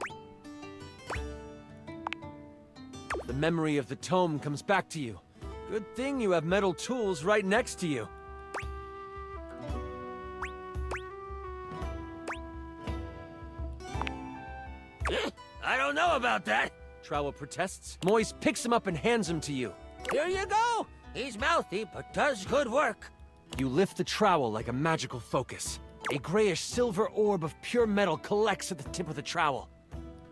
The memory of the tome comes back to you. Good thing you have metal tools right next to you. I don't know about that. Trowel protests. Moise picks him up and hands him to you. Here you go. He's mouthy, but does good work. You lift the trowel like a magical focus. A grayish silver orb of pure metal collects at the tip of the trowel.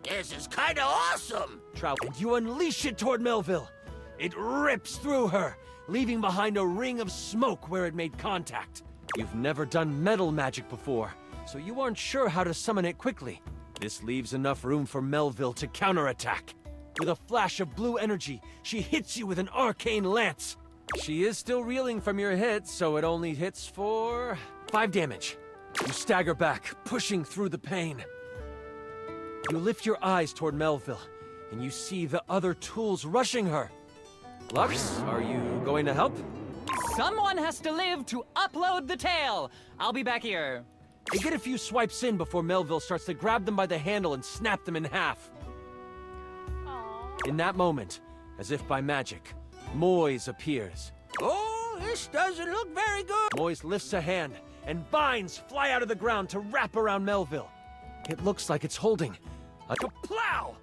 This is kinda awesome. Trowel, and you unleash it toward Melville. It rips through her, leaving behind a ring of smoke where it made contact. You've never done metal magic before, so you aren't sure how to summon it quickly. This leaves enough room for Melville to counterattack. With a flash of blue energy, she hits you with an arcane lance. She is still reeling from your hit, so it only hits for 5 damage. You stagger back, pushing through the pain. You lift your eyes toward Melville, and you see the other tools rushing her. Lux, are you going to help? Someone has to live to upload the tale. I'll be back here. You get a few swipes in before Melville starts to grab them by the handle and snap them in half. Aww. In that moment, as if by magic, Moise appears. Oh, this doesn't look very good. Moise lifts a hand, and vines fly out of the ground to wrap around Melville. It looks like it's holding a plow.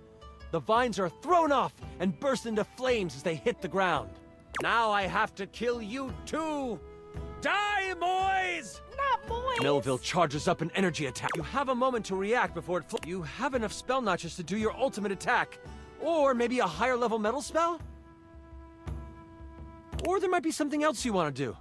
The vines are thrown off and burst into flames as they hit the ground. Now I have to kill you too. Die, Moise! Not boys. Melville charges up an energy attack. You have a moment to react before it You have enough spell notches to do your ultimate attack. Or maybe a higher level metal spell? Or there might be something else you want to do.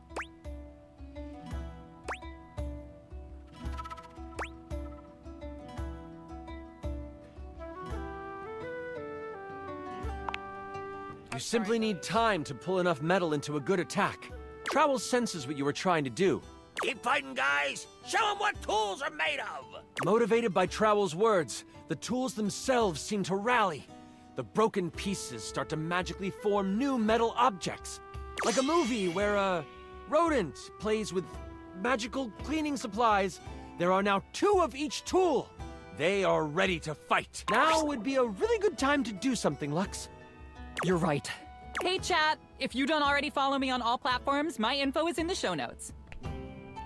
You simply need time to pull enough metal into a good attack. Trowel senses what you were trying to do. Keep fighting, guys. Show them what tools are made of. Motivated by Trowel's words, the tools themselves seem to rally. The broken pieces start to magically form new metal objects. Like a movie where a rodent plays with magical cleaning supplies, there are now 2 of each tool. They are ready to fight. Now would be a really good time to do something, Lux. You're right. Hey, chat. If you don't already follow me on all platforms, my info is in the show notes. Oh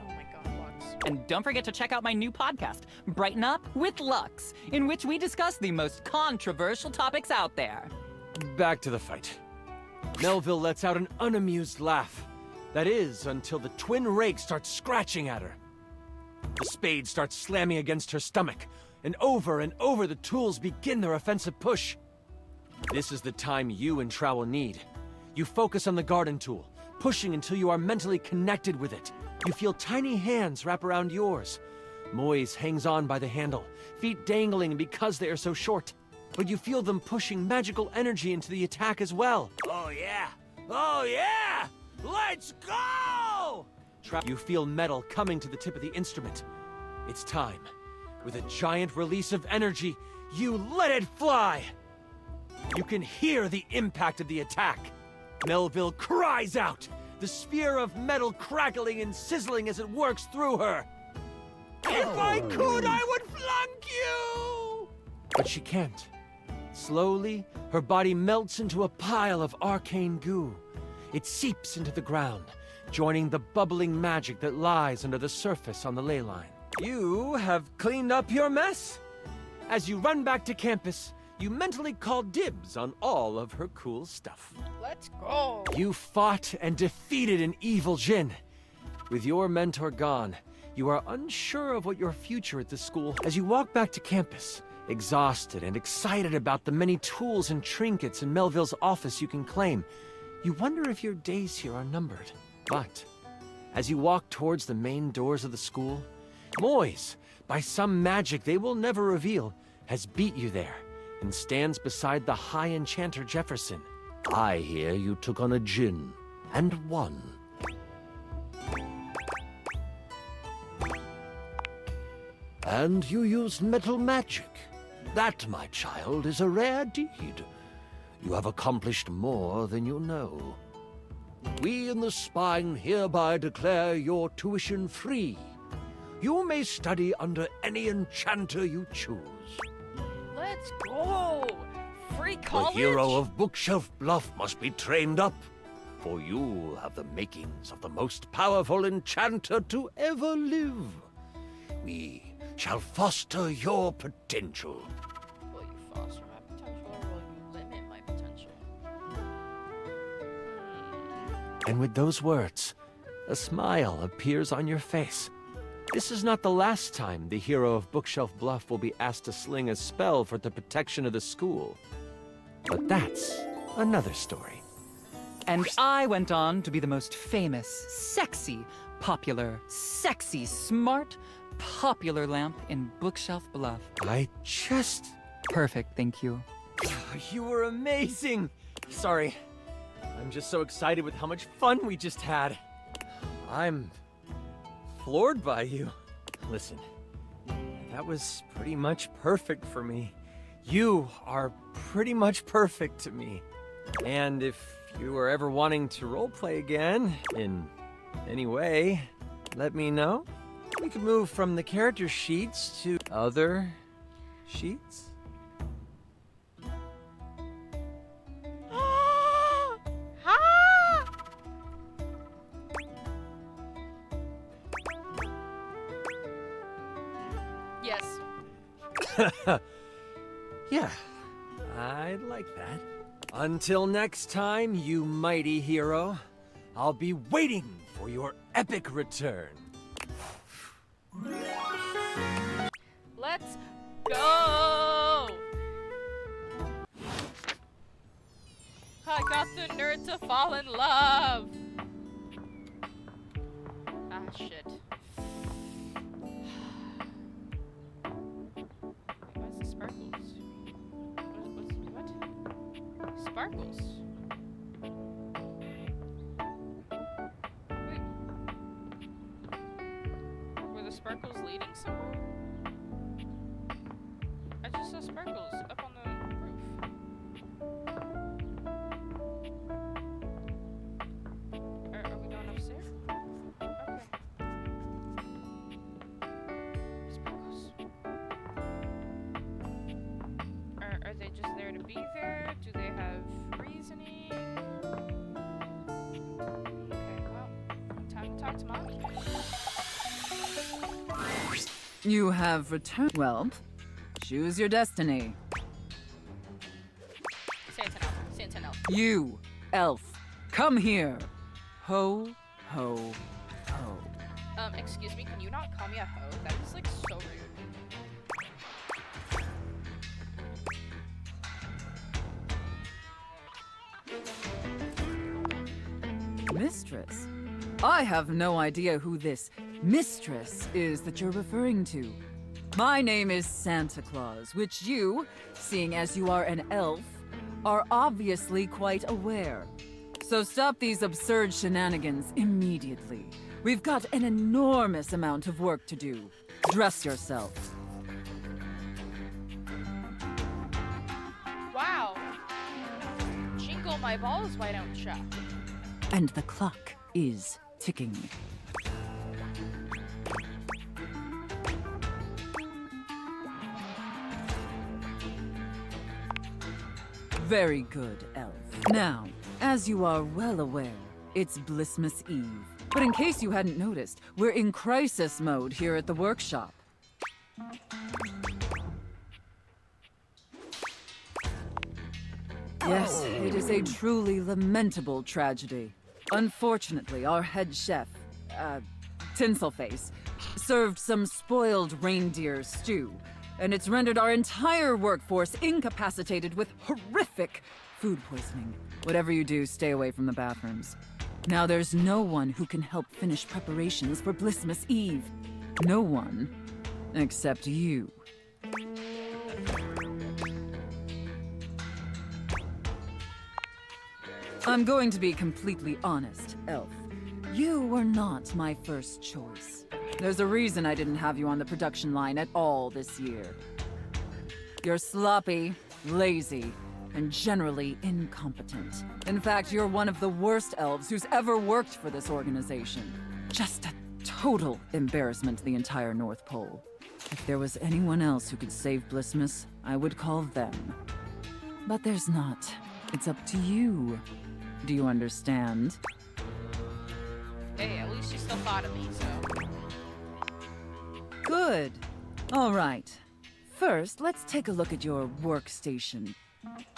my god, Lux. And don't forget to check out my new podcast, Brighten Up with Lux, in which we discuss the most controversial topics out there. Back to the fight. Melville lets out an unamused laugh. That is, until the twin rake starts scratching at her. The spade starts slamming against her stomach, and over the tools begin their offensive push. This is the time you and Trowel need. You focus on the garden tool, pushing until you are mentally connected with it. You feel tiny hands wrap around yours. Moise hangs on by the handle, feet dangling because they are so short. But you feel them pushing magical energy into the attack as well. Oh, yeah. Oh, yeah. Let's go! You feel metal coming to the tip of the instrument. It's time. With a giant release of energy, you let it fly! You can hear the impact of the attack. Melville cries out, the sphere of metal crackling and sizzling as it works through her. If I could, I would flunk you! But she can't. Slowly, her body melts into a pile of arcane goo. It seeps into the ground, joining the bubbling magic that lies under the surface on the ley line. You have cleaned up your mess. As you run back to campus, you mentally call dibs on all of her cool stuff. Let's go. You fought and defeated an evil djinn. With your mentor gone, you are unsure of what your future at the school. As you walk back to campus, exhausted and excited about the many tools and trinkets in Melville's office you can claim, you wonder if your days here are numbered. But as you walk towards the main doors of the school, Moise, by some magic they will never reveal, has beat you there and stands beside the High Enchanter Jefferson. I hear you took on a djinn and won. And you used metal magic. That, my child, is a rare deed. You have accomplished more than you know. We in the Spine hereby declare your tuition free. You may study under any enchanter you choose. Let's go. Free college. The hero of Bookshelf Bluff must be trained up, for you have the makings of the most powerful enchanter to ever live. We shall foster your potential. Will you foster my potential or will you limit my potential? And with those words, a smile appears on your face. This is not the last time the hero of Bookshelf Bluff will be asked to sling a spell for the protection of the school. But that's another story. And I went on to be the most famous, sexy, popular, sexy, smart, popular lamp in Bookshelf Bluff. I just... Perfect, thank you. You were amazing! Sorry. I'm just so excited with how much fun we just had. I'm floored by you. Listen, that was pretty much perfect for me. You are pretty much perfect to me. And if you were ever wanting to roleplay again, in any way, let me know. We could move from the character sheets to other sheets. Yes. Yeah, I'd like that. Until next time, you mighty hero, I'll be waiting for your epic return. Let's go. I got the nerd to fall in love. Ah, shit. Where's the sparkles? What? Sparkles? Wait. Were the sparkles leading somewhere? I just saw sparkles up on the roof. Are we going upstairs? Okay. Sparkles. Are they just there to be there? Do they have reasoning? Okay, well, time to talk to Mommy. You have returned. Well, choose your destiny. Santinel. Santinel. You, elf, come here. Ho, ho, ho. Excuse me, can you not call me a hoe? That is like so rude. Mistress? I have no idea who this mistress is that you're referring to. My name is Santa Claus, which you, seeing as you are an elf, are obviously quite aware. So stop these absurd shenanigans immediately. We've got an enormous amount of work to do. Dress yourself. Wow. Jingle my balls, why don't ya? And the clock is ticking. Very good, Elf. Now, as you are well aware, it's Blissmas Eve. But in case you hadn't noticed, we're in crisis mode here at the workshop. Yes, it is a truly lamentable tragedy. Unfortunately, our head chef, Tinselface, served some spoiled reindeer stew, and it's rendered our entire workforce incapacitated with horrific food poisoning. Whatever you do, stay away from the bathrooms. Now there's no one who can help finish preparations for Blissmas Eve. No one, except you. I'm going to be completely honest, Elf. You were not my first choice. There's a reason I didn't have you on the production line at all this year. You're sloppy, lazy, and generally incompetent. In fact, you're one of the worst elves who's ever worked for this organization. Just a total embarrassment to the entire North Pole. If there was anyone else who could save Blissmas, I would call them. But there's not. It's up to you. Do you understand? Hey, at least you still thought of me, so... Good. All right. First, let's take a look at your workstation.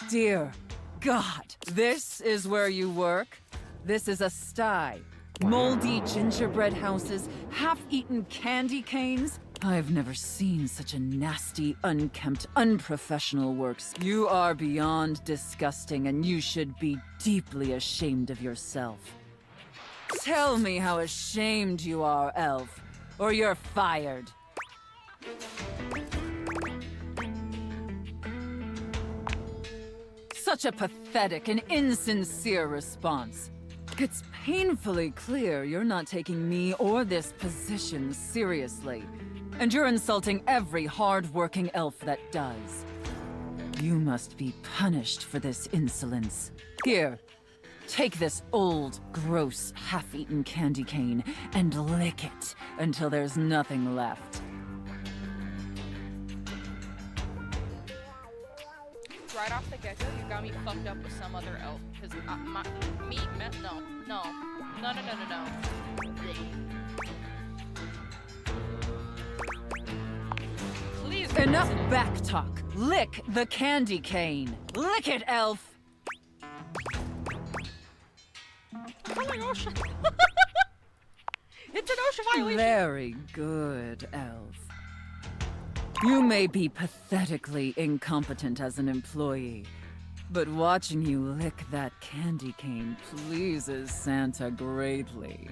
Dear God, this is where you work? This is a sty. Moldy gingerbread houses, half-eaten candy canes. I've never seen such a nasty, unkempt, unprofessional works. You are beyond disgusting, and you should be deeply ashamed of yourself. Tell me how ashamed you are, Elf, or you're fired. Such a pathetic and insincere response. It's painfully clear you're not taking me or this position seriously. And you're insulting every hard-working elf that does. You must be punished for this insolence. Here, take this old, gross, half-eaten candy cane and lick it until there's nothing left. Right off the get-go, you got me fucked up with some other elf. Because no. Please. Enough backtalk. Lick the candy cane. Lick it, Elf. Oh my gosh. It's an OSHA violation. Very good, Elf. You may be pathetically incompetent as an employee, but watching you lick that candy cane pleases Santa greatly.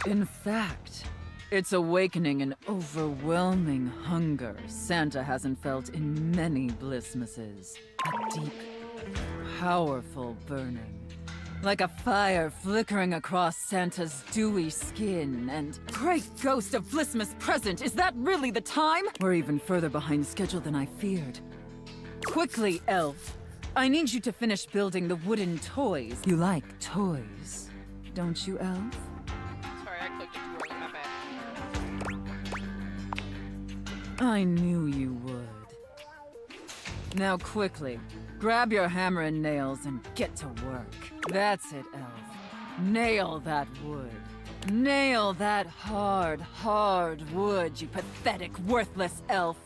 In fact, it's awakening an overwhelming hunger Santa hasn't felt in many Blissmases. A deep, powerful burning. Like a fire flickering across Santa's dewy skin, and great ghost of Blissmas present, is that really the time? We're even further behind schedule than I feared. Quickly, Elf. I need you to finish building the wooden toys. You like toys, don't you, Elf? Sorry, I clicked it too early, my bad. I knew you would. Now quickly, grab your hammer and nails and get to work. That's it, Elf. Nail that wood. Nail that hard, hard wood, you pathetic, worthless elf.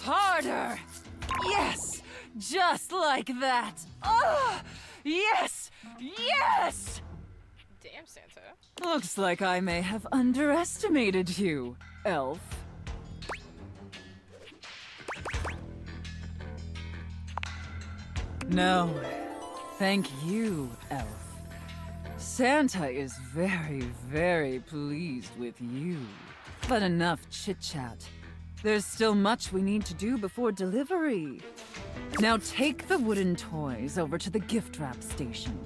Harder! Yes! Just like that! Ah! Yes! Yes! Damn, Santa. Looks like I may have underestimated you, elf. No, thank you, Elf. Santa is very, very pleased with you. But enough chit-chat. There's still much we need to do before delivery. Now take the wooden toys over to the gift wrap station.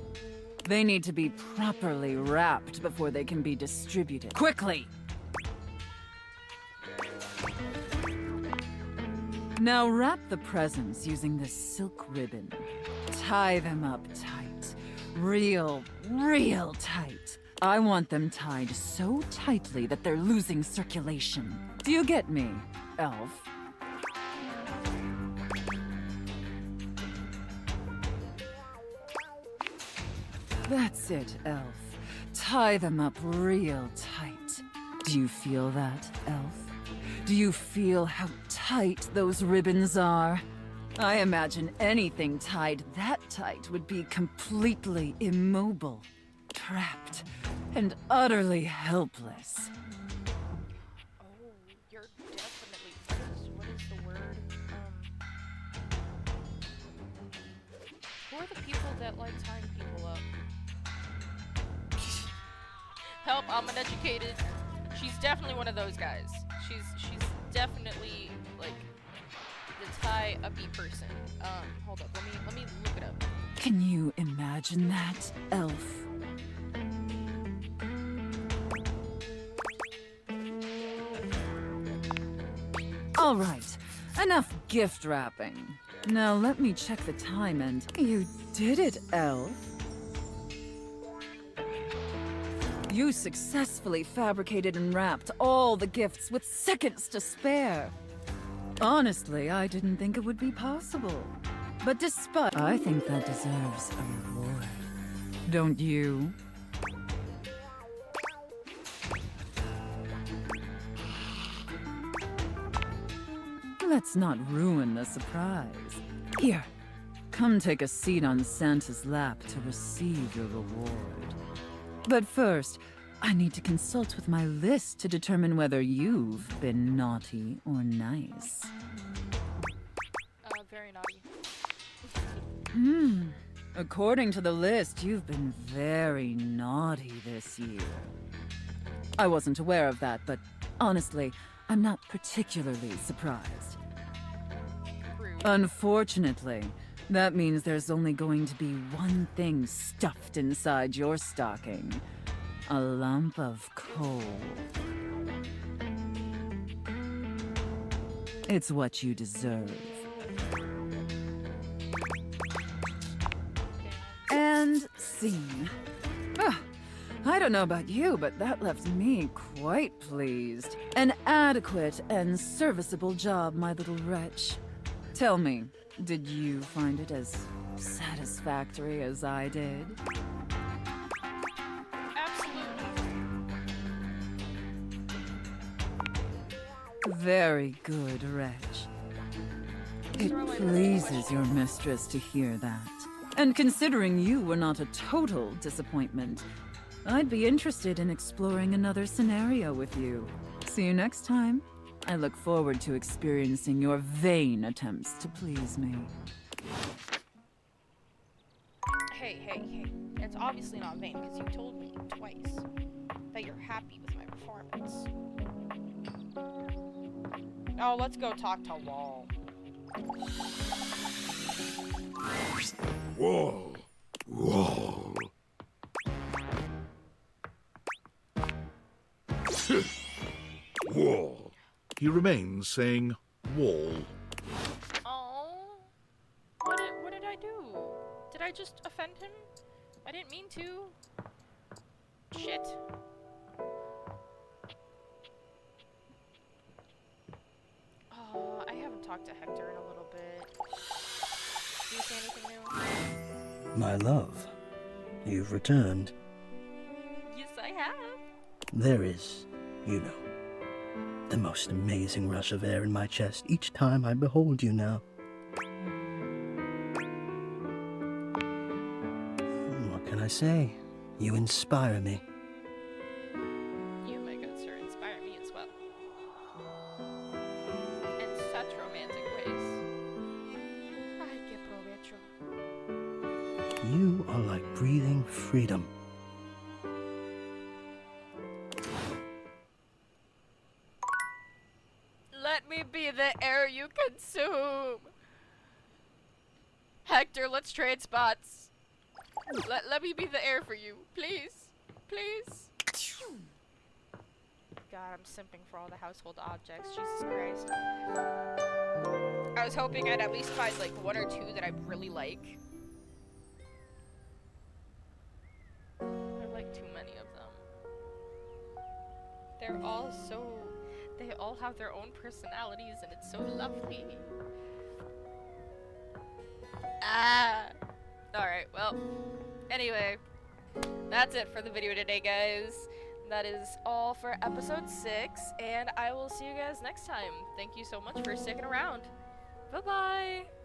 They need to be properly wrapped before they can be distributed. Quickly! Now wrap the presents using this silk ribbon. Tie them up tight. Real tight. I want them tied so tightly that they're losing circulation. Do you get me? elf. That's it, elf. Tie them up real tight. Do you feel that, elf? Do you feel how tight those ribbons are? I imagine anything tied that tight would be completely immobile, trapped, and utterly helpless. Oh, you're definitely. What is the word? Who are the people that like tying people up? Help! I'm uneducated. She's definitely one of those guys. She's definitely like the tie-uppy person. Hold up. Let me look it up. Can you imagine that, elf? All right, enough gift wrapping. Now let me check the time and... You did it, elf. You successfully fabricated and wrapped all the gifts with seconds to spare. Honestly, I didn't think it would be possible. But despite... I think that deserves a reward. Don't you? Let's not ruin the surprise. Here, come take a seat on Santa's lap to receive your reward. But first, I need to consult with my list to determine whether you've been naughty or nice. Very naughty. According to the list, you've been very naughty this year. I wasn't aware of that, but honestly, I'm not particularly surprised. Rude. Unfortunately, that means there's only going to be one thing stuffed inside your stocking. A lump of coal. It's what you deserve. And scene. I don't know about you, but that left me quite pleased. An adequate and serviceable job, my little wretch. Tell me, did you find it as satisfactory as I did? Absolutely. Very good, wretch. It pleases your mistress to hear that. And considering you were not a total disappointment, I'd be interested in exploring another scenario with you. See you next time. I look forward to experiencing your vain attempts to please me. Hey. It's obviously not vain because you told me twice that you're happy with my performance. Oh, let's go talk to Wall. Whoa. Whoa. Whoa. He remains saying, wall. Oh. What did I do? Did I just offend him? I didn't mean to. Shit. Oh, I haven't talked to Hector in a little bit. Do you say anything new? My love, you've returned. Yes, I have. There is, you know, the most amazing rush of air in my chest each time I behold you now. What can I say? You inspire me. You, my good sir, inspire me as well. In such romantic ways. Ay, qué provecho. You are like breathing freedom. Let me be the air you consume. Hector, let's trade spots. Let me be the air for you, please. Please. God, I'm simping for all the household objects. Jesus Christ. I was hoping I'd at least find like one or two that I really like. There are like too many of them. They're all so They all have their own personalities, and it's so lovely. Alright, well, anyway, that's it for the video today, guys. That is all for episode 6, and I will see you guys next time. Thank you so much for sticking around. Bye-bye!